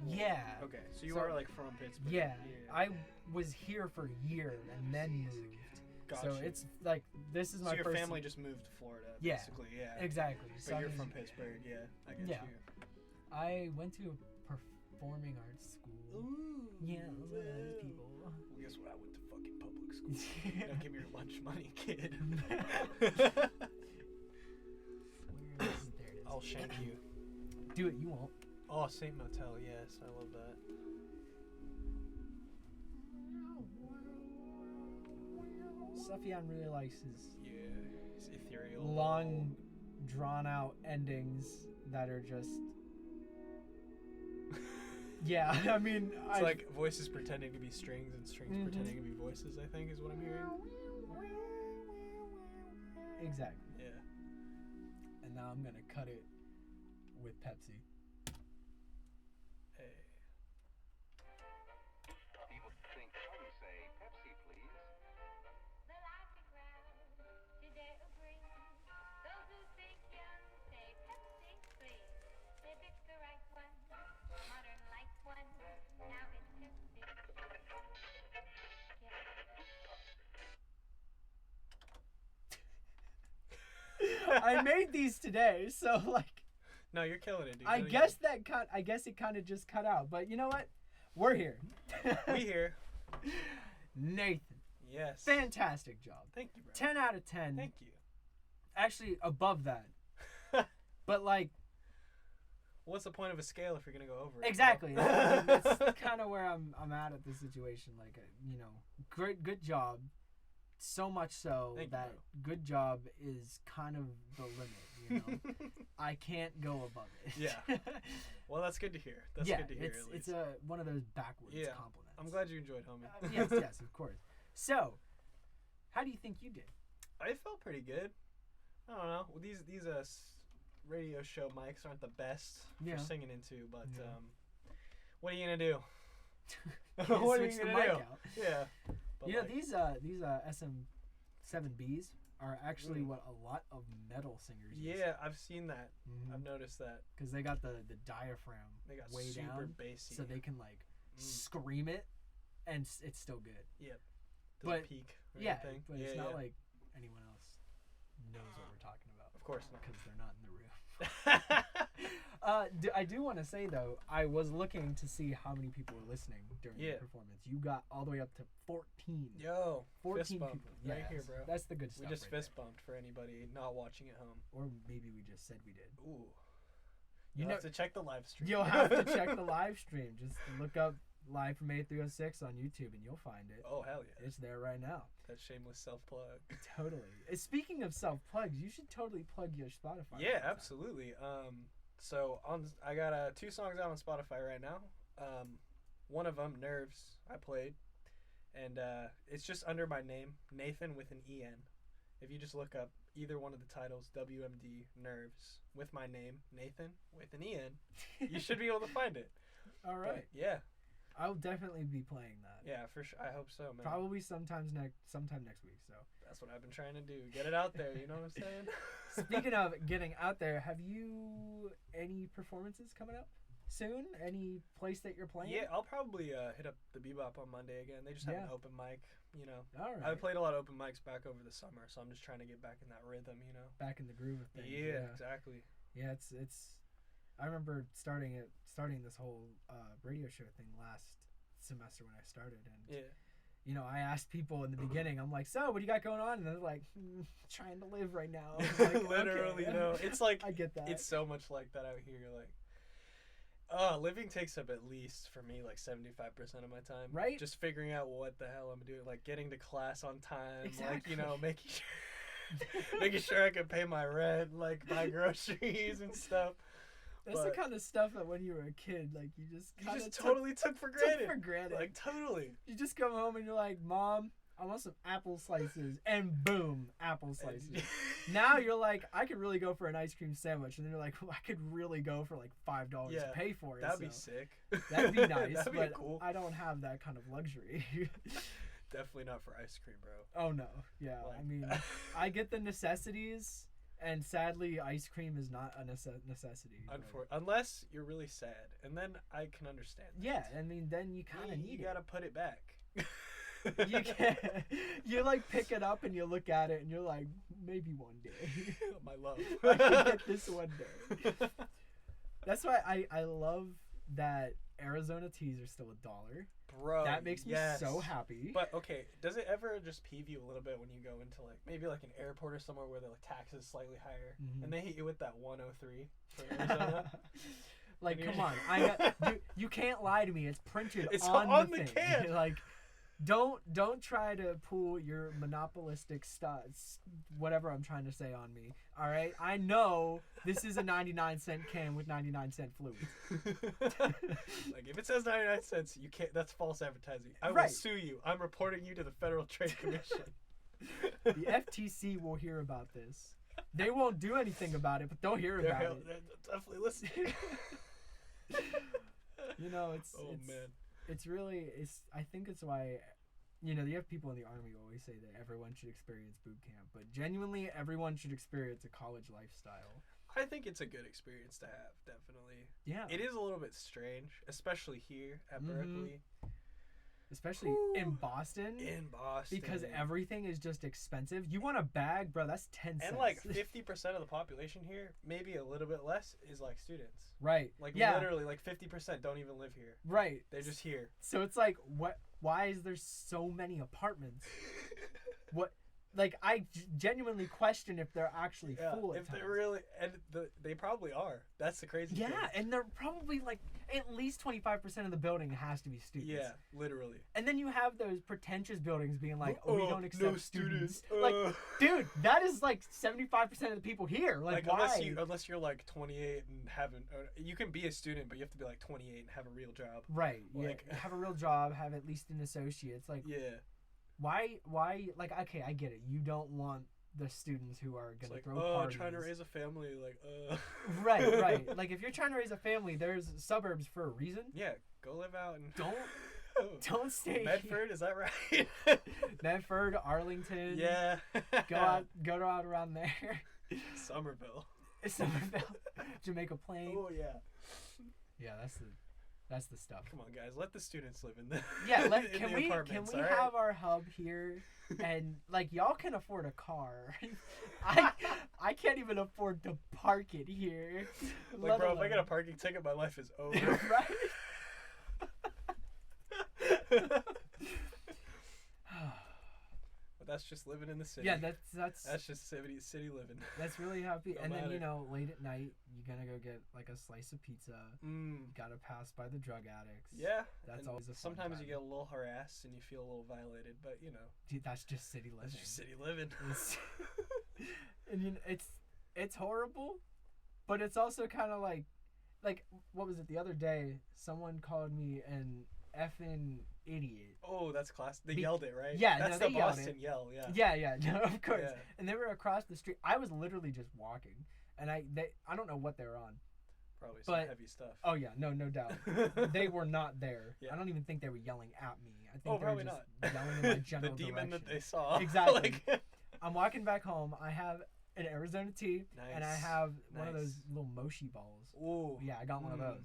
Yeah. Okay, so you are like from Pittsburgh. Yeah. I was here for a year and then moved. Gotcha. So it's like this is my so your first. family just moved to Florida, Yeah. basically. Yeah. Exactly. But So you're I from was- Pittsburgh, yeah. I get Yeah. you. I went to a performing arts school. Ooh. Yeah, one of those people. Well, guess what? I went to fucking public school. Now give me your lunch money, kid. Where is there it is. I'll shank you. Do it. You won't. Oh, Saint Motel, yes, I love that. Sufjan really likes his It's ethereal. long, drawn-out endings that are just. Yeah, I mean, It's like voices pretending to be strings and strings pretending to be voices, I think, is what I'm hearing. Exactly. Yeah. And now I'm gonna cut it with Pepsi. Hey. People think some say Pepsi, please. The laughing crowd today agree. Those who think young say Pepsi, please. They pick the right one, modern like one. Now it's Pepsi. I made these today, so like. No, you're killing it, dude. I guess it kind of just cut out, but you know what? We're here. We here. Nathan. Yes. Fantastic job. Thank you, bro. 10 out of 10. Thank you. Actually, above that. But like. What's the point of a scale if you're gonna go over it? Exactly. That's kind of where I'm at this situation. Like, you know, good job. So much so Thank you, that good job is kind of the limit. You know, I can't go above it. Yeah. Well, that's good to hear. That's yeah, good to hear. it's one of those backwards Yeah. compliments. I'm glad you enjoyed, homie. Yes, of course. So, how do you think you did? I felt pretty good. I don't know. Well, these radio show mics aren't the best Yeah. for singing into, but Yeah. what are you gonna do? Can't What are you switch the gonna mic do? out. Yeah. But You know, like, these SM7Bs are actually what a lot of metal singers use. yeah, I've seen that. Mhm. I've noticed that. Because they got the diaphragm They got way super down, bassy. so they can like scream it, and it's still good. Yep. But peak or yeah, anything. but Yeah, it's not yeah. like anyone else knows what we're talking about. Of course not. Because they're not in the room. I do want to say though, I was looking to see how many people were listening during the performance. You got all the way up to 14. Yo, 14 fist bump people. right Yes, here, bro. That's the good stuff. We just right fist bumped for anybody not watching at home. there. Or maybe we just said we did. Ooh. You You'll know, have to check the live stream. You'll have to check the live stream. Just look up Live from A306 on YouTube and you'll find it. Oh, hell yeah. It's there right now. That shameless self-plug. Totally. Speaking of self-plugs, you should totally plug your Spotify. Yeah, absolutely. So I got 2 songs out on Spotify right now. One of them, Nerves, I played, And it's just under my name, Nathen with an EN. If you just look up either one of the titles, WMD Nerves, with my name, Nathen with an EN, you should be able to find it. All right. But, yeah. I'll definitely be playing that. Yeah, for sure. I hope so, man. Probably sometime next week. So that's what I've been trying to do. Get it out there. You know what I'm saying? Speaking of getting out there, have you any performances coming up soon? Any place that you're playing? Yeah, I'll probably hit up the Bebop on Monday again. They just have an open mic. You know, all right. I played a lot of open mics back over the summer, so I'm just trying to get back in that rhythm. You know, back in the groove of things. Yeah, exactly. Yeah, it's. I remember starting this whole radio show thing last semester when I started, and you know, I asked people in the beginning, I'm like, so what do you got going on? And they're like, trying to live right now. Like, literally, okay. no, it's like I get that. It's so much like that out here. Like, living takes up at least for me like 75% of my time. Right. Just figuring out what the hell I'm doing, like getting to class on time, exactly. like, you know, making sure I can pay my rent, like buy groceries and stuff. That's the kind of stuff that when you were a kid, like you just totally took for granted. Like totally. You just come home and you're like, Mom, I want some apple slices, and boom, apple slices. Now you're like, I could really go for an ice cream sandwich, and then you're like, well, I could really go for like $5 to pay for it. That'd be sick. That'd be nice, that'd be but cool. I don't have that kind of luxury. Definitely not for ice cream, bro. Oh no, yeah. Like, I mean, I get the necessities. And sadly, ice cream is not a necessity. Unless you're really sad, and then I can understand that. Yeah, I mean, then you kind of need it. You gotta put it back. You can't. You like pick it up and you look at it and you're like, maybe one day. My love. I can get this one day. That's why I love that Arizona teas are still $1. Bro, that makes me so happy. But okay, does it ever just peeve you a little bit when you go into like maybe like an airport or somewhere where the like taxes slightly higher, and they hit you with that 103 for Arizona? Like, come on, you can't lie to me. It's printed it's on the thing. can. Like, don't try to pull your monopolistic stuff, whatever I'm trying to say on me. All right, I know this is a 99-cent can with 99-cent fluid. Like, if it says 99 cents, you can't. That's false advertising. I will sue you. I'm reporting you to the Federal Trade Commission. The FTC will hear about this. They won't do anything about it, but they'll hear about it. They're definitely listening. You know, man. It's really, I think it's why, you know, you have people in the Army who always say that everyone should experience boot camp, but genuinely everyone should experience a college lifestyle. I think it's a good experience to have, definitely. Yeah. It is a little bit strange, especially here at Berkeley. Especially in Boston. Because everything is just expensive. You want a bag, bro, that's 10 cents. And like 50% of the population here, maybe a little bit less, is like students. Right. Like literally like 50% don't even live here. Right. They're just here. So it's like, why is there so many apartments? Like, I genuinely question if they're actually full at if times. they really, and they probably are. That's the crazy thing. Yeah, and they're probably like, at least 25% of the building has to be students. Yeah, literally. And then you have those pretentious buildings being like, we don't accept no students. Like, dude, that is like 75% of the people here. Like why? Unless you're like 28 and haven't, you can be a student, but you have to be like 28 and have a real job. Right. Like, have a real job, have at least an associate's. Like, yeah. Why, like, okay, I get it. You don't want the students who are going to throw parties. Trying to raise a family, Right. Like, if you're trying to raise a family, there's suburbs for a reason. Yeah, go live out and... Don't stay Medford, is that right? Medford, Arlington. Yeah. Go out around there. Somerville. Jamaica Plain. Oh, yeah. Yeah, that's the stuff. Come on, guys, let the students live in the can we have our hub here, and like y'all can afford a car. I can't even afford to park it here. Like, bro, if I get a parking ticket, my life is over. Right. But that's just living in the city. Yeah, that's just city living. That's really happy. And then, you know, late at night, you're gonna go get like a slice of pizza. You gotta pass by the drug addicts. Yeah, that's always a fun sometimes time. You get a little harassed and you feel a little violated, but you know, dude, that's just city living. That's just city living. And you know, it's horrible, but it's also kind of like what was it the other day? Someone called me and effing idiot. Oh, that's classic. They yelled it, right? Yeah, that's no, the they yelled Boston it. yell. Yeah. Yeah, no, of course. Yeah. And they were across the street. I was literally just walking, and I don't know what they were on. Probably some But, heavy stuff. oh yeah, no doubt. They were not there. Yeah. I don't even think they were yelling at me. I think Oh, they were probably just yelling in my general the demon that direction. they saw. Exactly. Like- I'm walking back home. I have an Arizona tea, and I Nice. have one of Nice. those little mochi balls. Ooh. Yeah, I got one of Mm. those.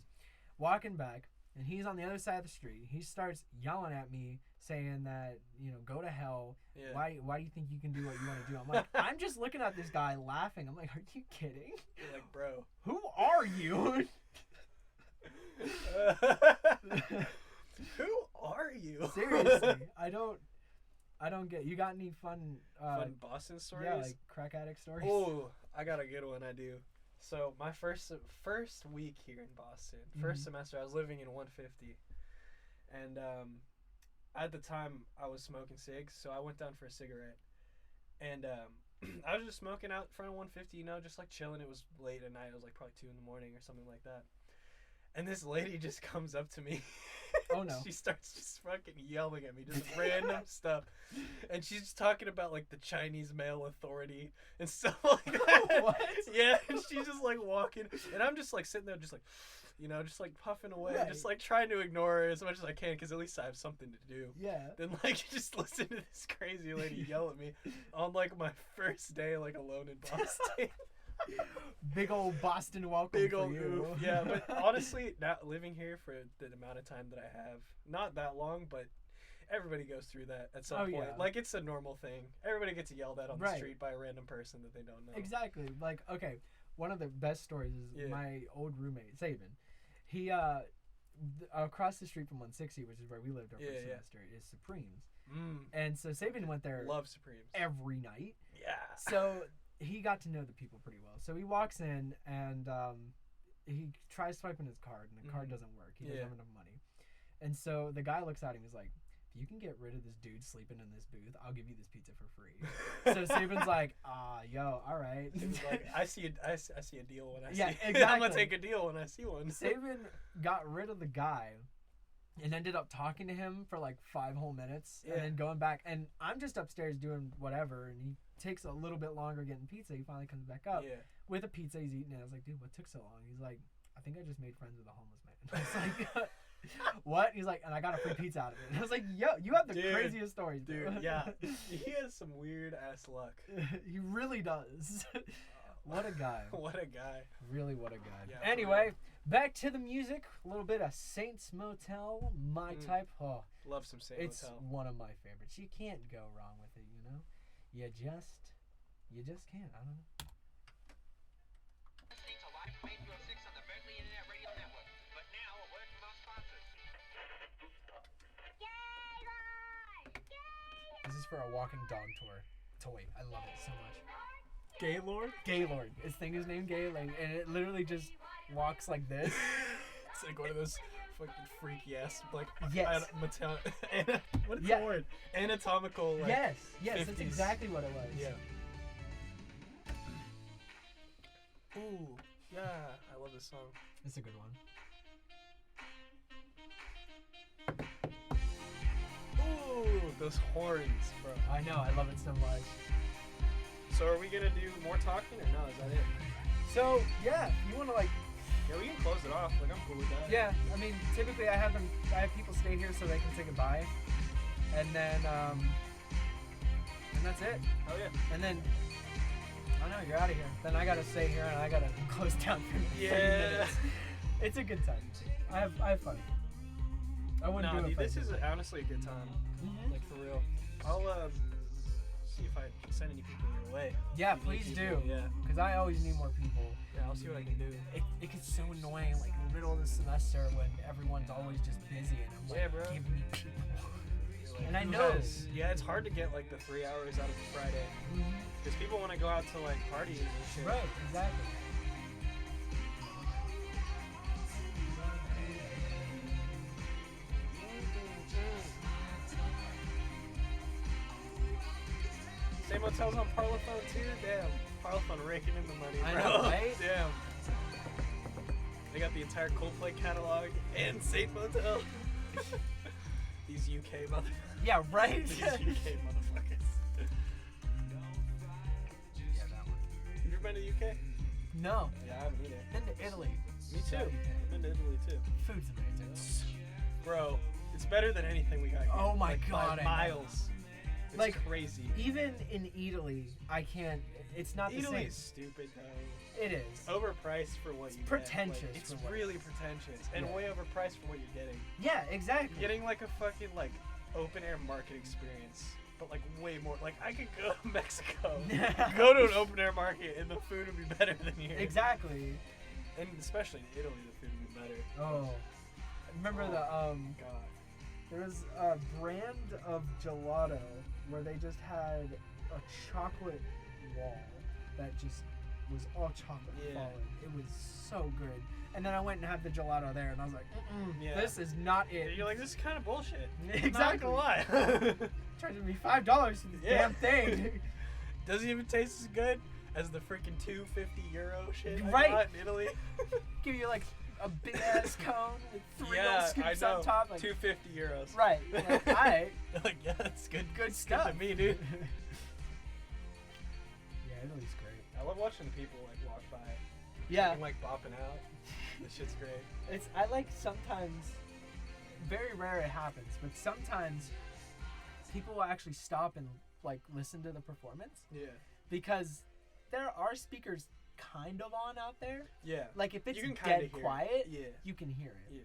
Walking back, and he's on the other side of the street. He starts yelling at me, saying that, go to hell. Yeah. Why do you think you can do what you want to do? I'm like, I'm just looking at this guy laughing. I'm like, are you kidding? You're like, bro. Who are you? Who are you? Seriously, I don't get. You got any fun Boston stories? Yeah, like crack addict stories. Oh, I got a good one. I do. So my first week here in Boston, first semester, I was living in 150, and at the time I was smoking cigs, so I went down for a cigarette, and I was just smoking out in front of 150, just like chilling. It was late at night. It was like probably 2 in the morning or something like that. And this lady just comes up to me. Oh no. She starts just fucking yelling at me, just random stuff. And she's just talking about like the Chinese Mail Authority and stuff like that. What? Yeah, and she's just like walking. And I'm just like sitting there, just like, just like puffing away, Right. just like trying to ignore her as much as I can because at least I have something to do. Yeah. Then like just listen to this crazy lady yell at me on like my first day like alone in Boston. Big old Boston welcome Big for old you. oof. Yeah, but honestly, not living here for the amount of time that I have, not that long, but everybody goes through that at some point. Yeah. Like, it's a normal thing. Everybody gets yelled at on the Right. street by a random person that they don't know. Exactly. Like, okay, one of the best stories is Yeah. my old roommate, Sabin. He, across the street from 160, which is where we lived our first semester, is Supremes. And so Sabin went there Love Supremes. every night. Yeah. So he got to know the people pretty well. So he walks in and he tries swiping his card, and the card doesn't work. He doesn't have enough money. And so the guy looks at him. He's like, if you can get rid of this dude sleeping in this booth, I'll give you this pizza for free. So Sabin's like, yo, all right. He was like, I see a deal when I see exactly. I'm going to take a deal when I see one. Sabin got rid of the guy and ended up talking to him for like 5 whole minutes and then going back. And I'm just upstairs doing whatever, and he takes a little bit longer getting pizza. He finally comes back up with a pizza. He's eating it. I was like, dude, what took so long? He's like, I think I just made friends with a homeless man. I was like, what? He's like, and I got a free pizza out of it. And I was like, yo, you have the craziest stories, bro. Dude, yeah. He has some weird ass luck. He really does. What a guy. What a guy. Really, what a guy. Yeah, anyway, back to the music. A little bit of Saints Motel, my type. Oh, love some Saints Motel. It's one of my favorites. You can't go wrong with it, you know? You just can't. I don't know. Listening to Live from A306 on the Berkeley Internet Radio Network. But now, a word from our sponsors. This is for a walking dog toy. I love it so much. Gaylord? Gaylord. His thing is named Gaylord, and it literally just walks like this. It's like one of those fucking freaky ass, like, Yes. what is the word? Anatomical, like, yes, 50s. That's exactly what it was. Yeah. Ooh, yeah, I love this song. It's a good one. Ooh, those horns, bro. I know, I love it so much. So are we gonna do more talking or no? Is that it? So, yeah, you wanna like... Yeah, we can close it off. Like, I'm cool with that. Yeah, I mean, typically I have people stay here so they can say goodbye. And then, and that's it. Oh, yeah. And then, oh no, you're out of here. Then I gotta stay here and I gotta close down for 30 minutes. It's a good time. I have fun. I wouldn't do it. This is honestly a good time. Like, for real. I'll, see if I can send any people your way. Yeah, If you need please people, do. Yeah. Because I always need more people. Yeah, I'll see what I can do. It gets so annoying, like in the middle of the semester when everyone's always just busy and I'm like, Yeah, bro. give me people. Like, And I who know. yeah, it's hard to get like the 3 hours out of a Friday. Because people want to go out to like parties and shit. Right, exactly. Same hotels on Parlophone too? Damn. Parlophone raking in the money, I bro. know, right? Damn. They got the entire Coldplay catalog and Saint Motel. These UK motherfuckers. Yeah, right? These UK motherfuckers. Yeah, that one. You ever been to the UK? No. Yeah, I haven't either. Been to Italy. Me too. I've been to Italy too. Food's amazing. Bro, it's better than anything we got here. Oh my like, God, by I know. miles. It's Like, crazy. Even in Italy, I can't. It's not the Italy same. is stupid though. It is. Overpriced for what you Pretentious get. Like, it's for what- really pretentious and Yeah. way overpriced for what you're getting. Yeah, exactly. You're getting like a fucking like open air market experience, but like way more. Like I could go to Mexico, go to an open air market, and the food would be better than here. Exactly. And especially in Italy, the food would be better. Oh. Remember the God. There was a brand of gelato where they just had a chocolate wall that just was all chocolate falling. It was so good. And then I went and had the gelato there, and I was like, this is not it. You're like, this is kind of bullshit. Exactly. Not gonna lie. Charging me $5 for this damn thing. Doesn't even taste as good as the freaking €2.50 shit I Right. got in Italy. Give you like a big ass cone with 3 Yeah, little I scoops know. on top. Like, €2.50. Right. Like, alright. Like, yeah, that's good. Good It's stuff. Good to me, dude. Yeah, Italy's great. I love watching people like walk by. Yeah. And, like bopping out. This shit's great. I like sometimes, very rare it happens, but sometimes people will actually stop and like listen to the performance. Yeah. Because there are speakers kind of on out there. Yeah. Like if it's You can kinda dead hear it. quiet, Yeah. you can hear it. Yeah.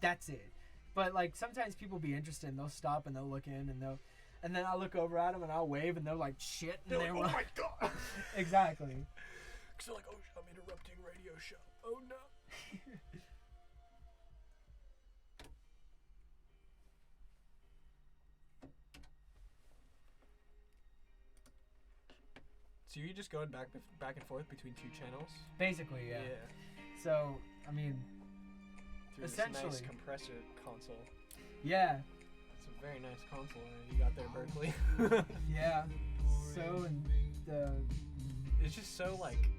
That's it. But like sometimes people be interested and they'll stop and they'll look in and then I'll look over at them and I'll wave and they're like shit. And They're like, oh my god. Exactly. Because they're like, oh, I'm interrupting radio show. Oh no. So you're just going back and forth between two channels? Basically, yeah. So, I mean, Through essentially. this nice compressor console. Yeah. It's a very nice console you got there, Berkeley. Yeah. So, and the... It's just so, like,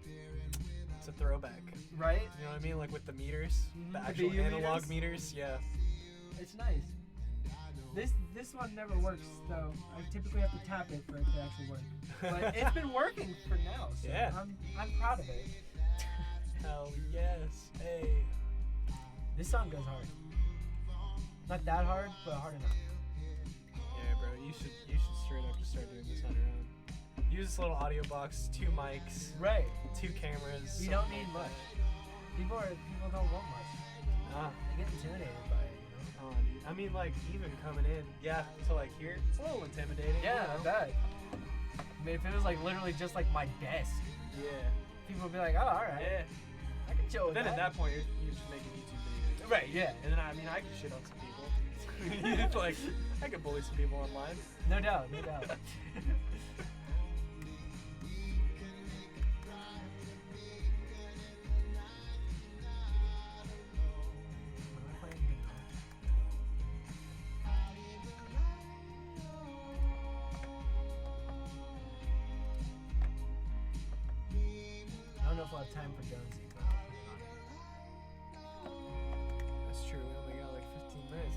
it's a throwback. Right? You know what I mean? Like with the meters, the The actual BU analog meters? meters. Yeah. It's nice. This one never works, though. I typically have to tap it for it to actually work. But it's been working for now, so Yeah. I'm proud of it. Hell yes. Hey. This song goes hard. Not that hard, but hard enough. Yeah, bro. You should straight up just start doing this on your own. Use this little audio box, 2 mics, Right. 2 cameras. You don't need much. People don't want much. Nah. They get intimidated by it, you know? Oh, dude. I mean, like even coming in, to like here, it's a little intimidating. Yeah, you know? I bet. I mean, if it was like literally just like my desk, Yeah. people would be like, oh, alright. Yeah. I can chill But with then that. at that point, you're just making YouTube videos. Right, yeah. And then I mean, I can shit on some people. It's like I could bully some people online. No doubt, no doubt. I don't know if we'll have time for Jonesy, but That's true. We only got like 15 minutes.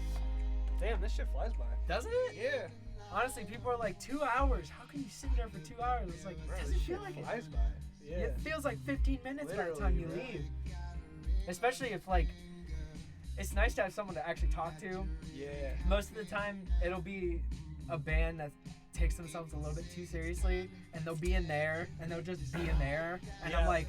Damn, this shit flies by. doesn't it? Yeah. Honestly, people are like 2 hours. How can you sit there for 2 hours? It's like, Bro, doesn't this feel shit like it. flies by. Yeah. It feels like 15 minutes by the time you Literally, leave. Especially if like, it's nice to have someone to actually talk to. Yeah. Most of the time, it'll be a band that takes themselves a little bit too seriously, and they'll be in there, and they'll just be in there, and I'm Yeah. like,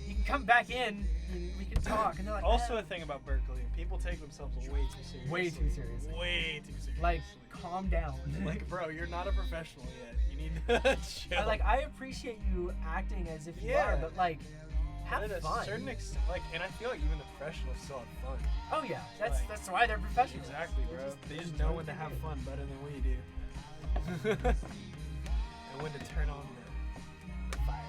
you can come back in, and we can talk, and they're like, Also, a thing about Berkeley, people take themselves way too seriously. Way too seriously. Way too seriously. like, calm down. Like, bro, you're not a professional yet. You need to chill. I appreciate you acting as if you Yeah. are, but like, have At a fun. certain extent, like, and I feel like even the professionals still have fun. Oh yeah, that's Like- that's why they're professionals. Exactly, bro. They just know when to have fun better than we do. And when to turn on the fire.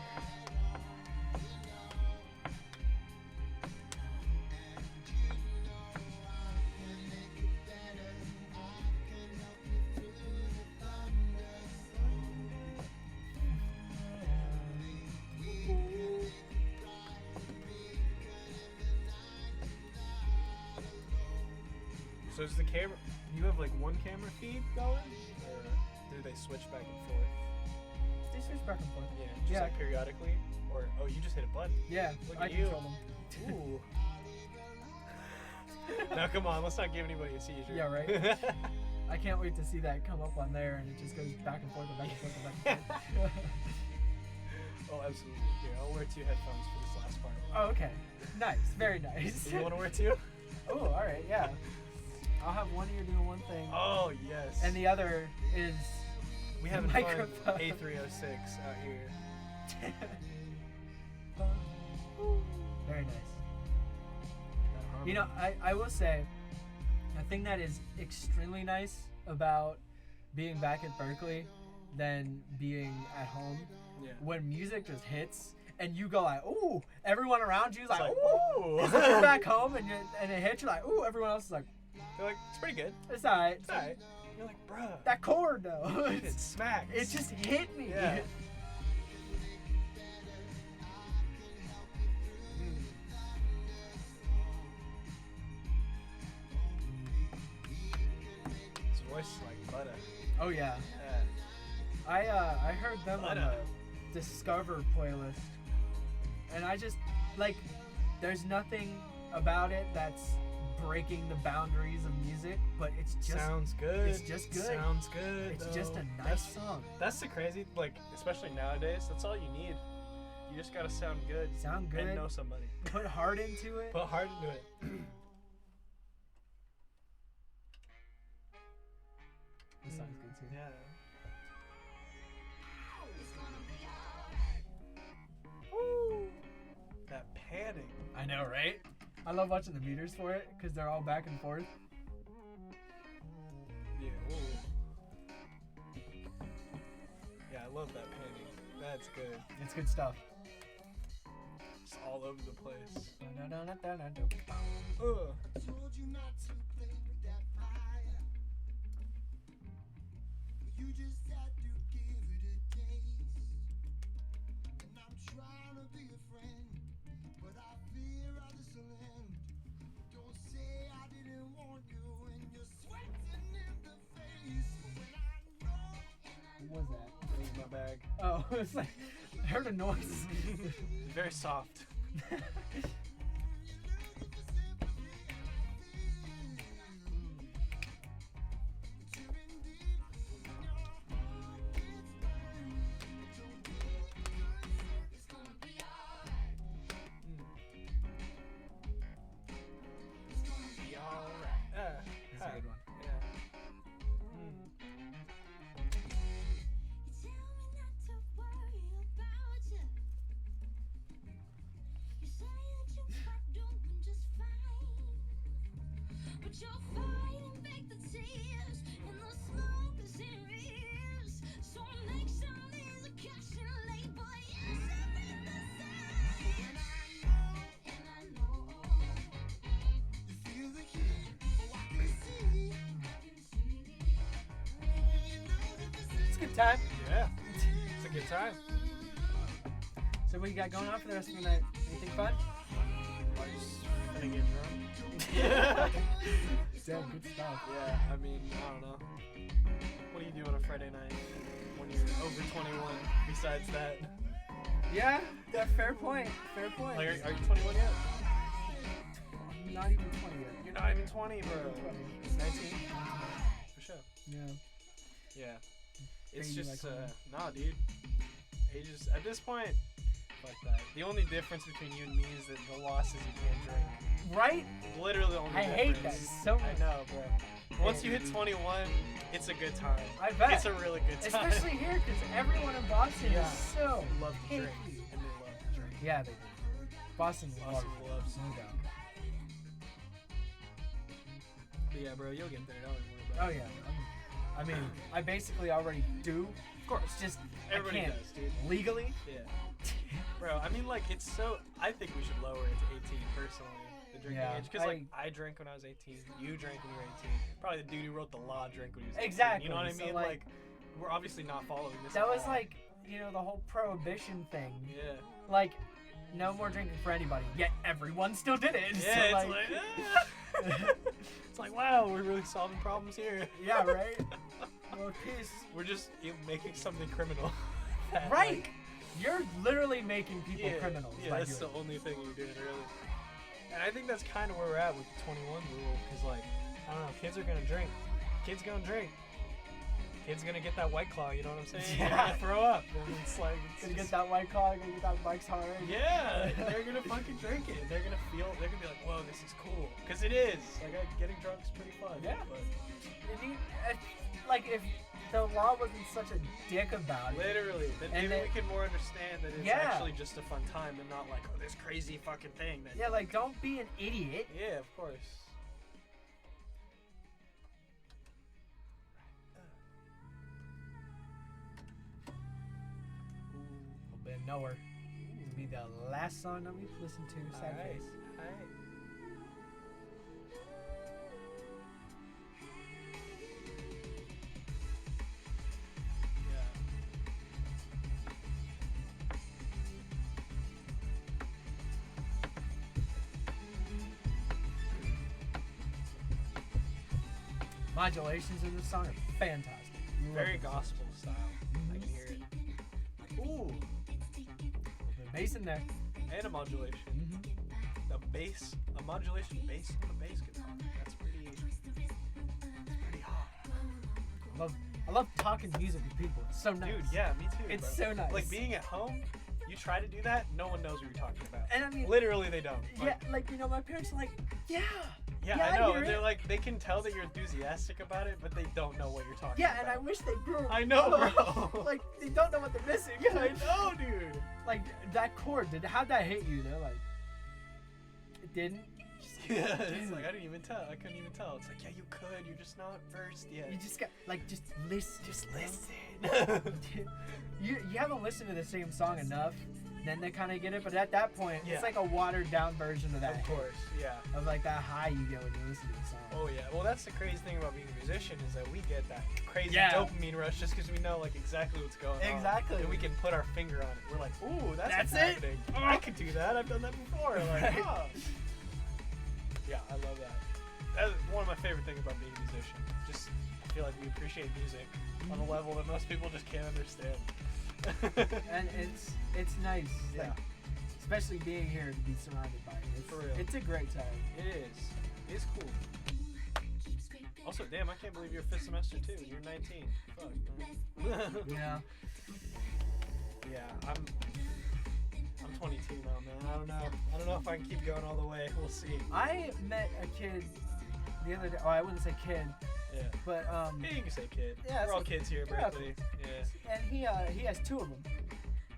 So is the camera? You have like one camera feed going, or do they switch back and forth? They switch back and forth. Yeah, just like periodically, or you just hit a button. Yeah, Look I at you. control them. Ooh. Now come on, let's not give anybody a seizure. Yeah, right. I can't wait to see that come up on there, and it just goes back and forth and back and forth and back and forth. Oh, absolutely. Here, I'll wear 2 headphones for this last part. Oh, okay. Nice. Very nice. You want to wear 2? Oh, all right. Yeah. I'll have one ear doing one thing. Oh, yes. And the other is we have a microphone. A306 out here. Very nice. You know, I will say, a thing that is extremely nice about being back at Berkeley than being at home, when music just hits and you go like, ooh, everyone around you is like, ooh. Because if you're back home and it hits, you're like, ooh, everyone else is like, they're like, it's pretty good. It's alright. It's alright. You're like, bruh. That chord though. It smacks. It just hit me. Yeah. His voice is like butter. Oh yeah. I heard them on the Discover playlist, and I just like, there's nothing about it that's breaking the boundaries of music, but it's just sounds good. It's just good. Sounds good. It's though. just a nice song. That's the crazy, like, especially nowadays. That's all you need. You just gotta sound good. Sound good. And know somebody. Put heart into it. Put heart into it. This song's good too. Yeah. Woo! That panning. I know, right? I love watching the meters for it because they're all back and forth. Yeah. Ooh. Yeah, I love that panning. That's good. It's good stuff. It's all over the place. Ugh. You just had to give it a taste. And I'm trying to be a friend, but I fear others will end. Don't say I didn't warn you when you're sweating in the face. When I know and I What was that? That was my bag. Oh, it's like, I heard a noise. Very soft. That's a good one. Yeah. But you're fighting back the tears, and the smoke is in your ears. So make some these a caution label. Yes, I'm in the side. And I know, you feel the heat. Oh, I can see. It's a good time. Yeah. It's a good time. So what you got going on for the rest of the night? Anything fun? I'm just gonna get drunk. Damn, good stuff. Yeah, I mean, I don't know. What do you do on a Friday night when you're over 21 besides that? Yeah, fair point. Fair point. Like, are you 21 yet? I'm not even 20 yet. You're not even 20, bro. 19? For sure. Yeah. Yeah. It's Crazy just, like nah, dude. Ages, at this point, fuck that. The only difference between you and me is that the loss is you can't drink. Right? Literally the only I difference. hate that so much. I know, bro. Once you hit 21, it's a good time. I bet. It's a really good time. Especially here, because everyone in Boston is so love to drink. picky. And they love to drink. Yeah, they do. Boston loves loves no doubt. But yeah, bro, you'll get there. Don't worry about Oh it. yeah. I mean, I basically already do. Of course. It's just Everybody I can't does, dude. legally. Yeah. Bro, I mean, like, it's so... I think we should lower it to 18, personally, the drinking Yeah, age. Because, like, I drank when I was 18. You drank when you were 18. Probably the dude who wrote the law drank when he was 18. Exactly. You know what I So, mean? like, we're obviously not following this That at was all. like, you know, the whole prohibition thing. Yeah. Like, no more drinking for anybody. Yet everyone still did it. Yeah, so, it's like... It's like, wow, we're really solving problems here. Yeah, right? World peace. We're just making something criminal. Right! You're literally making people criminals. Yeah, by that's doing the only thing you're doing, really. And I think that's kind of where we're at with the 21 rule, because, like, I don't know, kids are going to drink. Kids going to drink. Kids going to get that White Claw, you know what I'm saying? Yeah. They're going to throw up. And it's like... Gonna get that White Claw, gonna get that Mike's Hard. Yeah, they're going to fucking drink it. They're going to be like, whoa, this is cool. Because it is. Like, getting drunk is pretty fun. Yeah. But Like, if the law wasn't such a dick about it. literally. Then And maybe we can more understand that it's Yeah. actually just a fun time and not like, oh, this crazy fucking thing. That Yeah, like, don't be an idiot. Yeah, of course. I'll bet nowhere. This will be the last song that we've listened to. Sad Alright, face. alright. Modulations in this song are fantastic. Very gospel style. I can hear it. Ooh. The bass in there. And a modulation. The bass, a modulation bass on the bass guitar. That's pretty hot. I love talking music with people. It's so nice. Dude, yeah, me too. It's bro. so nice. Like being at home, you try to do that, no one knows what you're talking about. And I mean, literally they don't. Yeah, like, you know, my parents are like, yeah, I know. hear And they're it. like, they can tell that you're enthusiastic about it, but they don't know what you're talking Yeah, about. and I wish they grew. I know, bro. Like, they don't know what they're missing. I know, dude. Like, that chord, how'd that hit you? They're like, it didn't? Yeah, it's like, I didn't even tell. I couldn't even tell. It's like, yeah, you could. You're just not versed yet. You just got, like, just listen. Just listen. you haven't listened to the same song enough, then they kind of get it. But at that point, Yeah. it's like a watered down version of that. Of course, yeah. Of like that high you get when you listen to the song. Oh yeah. Well, that's the crazy thing about being a musician is that we get that crazy Yeah. dopamine rush just because we know like exactly what's going on. Exactly. And we can put our finger on it. We're like, ooh, that's what's it? happening. I could do that. I've done that before. Like, Right. oh. Yeah, I love that. That's one of my favorite things about being a musician. Just I feel like we appreciate music on a level that most people just can't understand. And it's nice. Yeah. Like, especially being here to be surrounded by it. It's, For real. It's a great time. It is. It's cool. Also, damn, I can't believe you're fifth semester too. You're 19. Fuck. Man. Yeah. Yeah, I'm 22 now, man. I don't know if I can keep going all the way. We'll see. I met a kid the other day. Oh, I wouldn't say kid. Yeah. But Yeah, you can say kid. Yeah, we're all so- kids here, we're all Berkeley. Yeah. And he has two of them.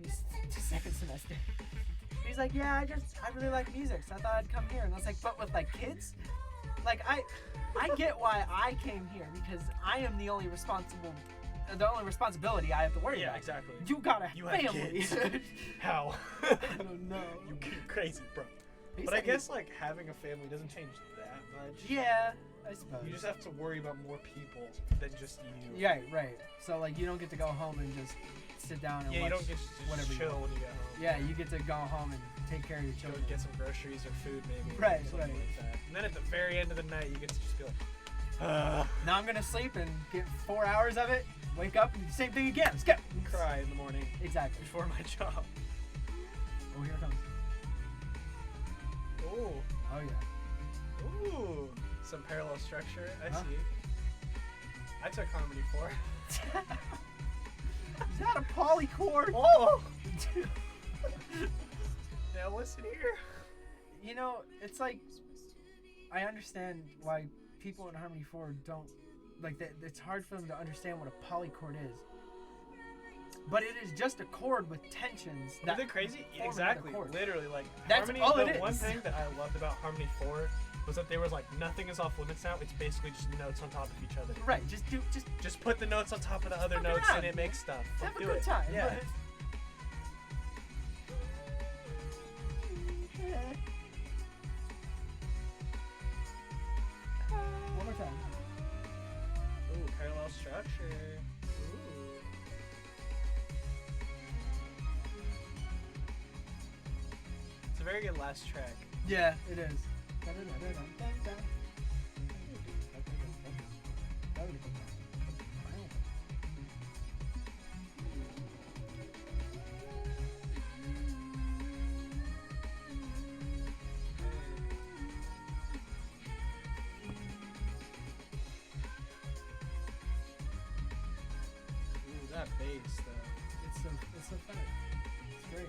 He's second semester. He's like, yeah, I really like music, so I thought I'd come here. And I was like, but with like kids, like I get why I came here because I am the only responsibility I have to worry Yeah, about. exactly. You got a You have family. kids. How? I don't know. You're crazy, bro. He's But I like- guess like having a family doesn't change that much. Yeah, I suppose. You just have to worry about more people than just you. Yeah, right. So like you don't get to go home and just sit down and Yeah, watch you don't get to just whatever chill you want. when you get home. Yeah, you get to go home and take care of your Go children. get some groceries or food maybe. or Right, something right. like that. And then at the very end of the night, you get to just be like, Now I'm gonna sleep and get 4 hours of it. Wake up and do the same thing again. Let's go. cry in the morning Exactly. before my job. Oh, here it comes. Ooh. Oh yeah. Ooh. Some parallel structure. I Huh? see. I took Harmony 4. Is that a polychord? Oh! Now listen here. You know, it's like I understand why people in Harmony 4 don't like that. It's hard for them to understand what a polychord is. But it is just a chord with tensions. Isn't it crazy? form Exactly. another chord. Literally, like That's Harmony. all The it is. one thing that I loved about Harmony 4 was that there was like nothing is off limits now. It's basically just notes on top of each other. Right. Just put the notes on top of the other fuck notes around. and it makes stuff. have Like, a do good it. time. Yeah. But one more time. Ooh, parallel structure. Ooh. It's a very good last track. Yeah, it is. That would have been nice. Ooh, that bass though. It's so fun. It's great.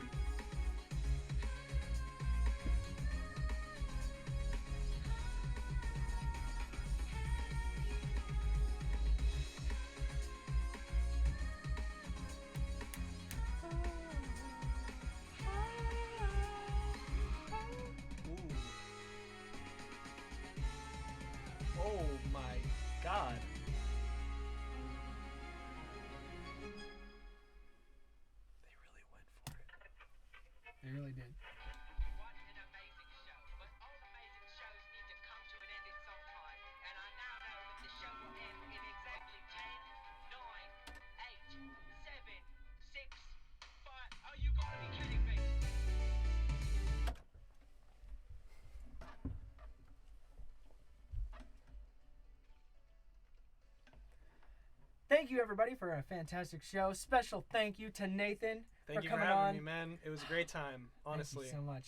Oh my god. They really did. What an amazing show. But all amazing shows need to come to an end at some time. And I now know that the show will end in exactly 10, 9, 8, 7, 6, 5. Oh, you gotta be kidding me. Thank you, everybody, for a fantastic show. Special thank you to Nathan Thank for you coming for having on. me, man. It was a great time, honestly. Thank you so much.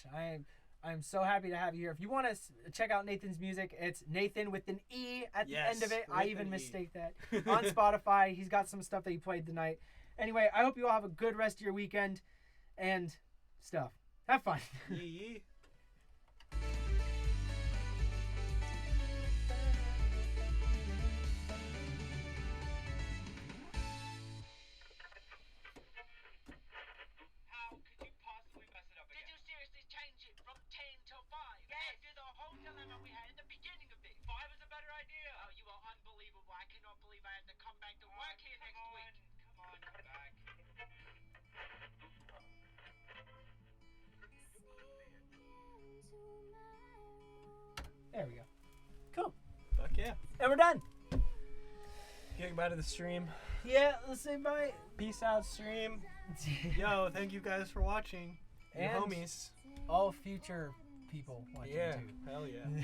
I'm so happy to have you here. If you want to check out Nathan's music, it's Nathan with an E at the end of it. I even mistake that. On Spotify, he's got some stuff that he played tonight. Anyway, I hope you all have a good rest of your weekend and stuff. Have fun. Yee. How could you possibly mess it up again? Did you seriously change it from 10 to 5? Yes. After the whole dilemma we had at the beginning of this. 5 is a better idea. Oh, you are unbelievable. I cannot believe I have to come back to work here next week. Come on, come back. There we go. Cool. Fuck yeah. And we're done. Getting back to the stream. Yeah, let's say bye. Peace out, stream. Yo, thank you guys for watching. Your And homies. all future people watching Yeah, too. hell yeah.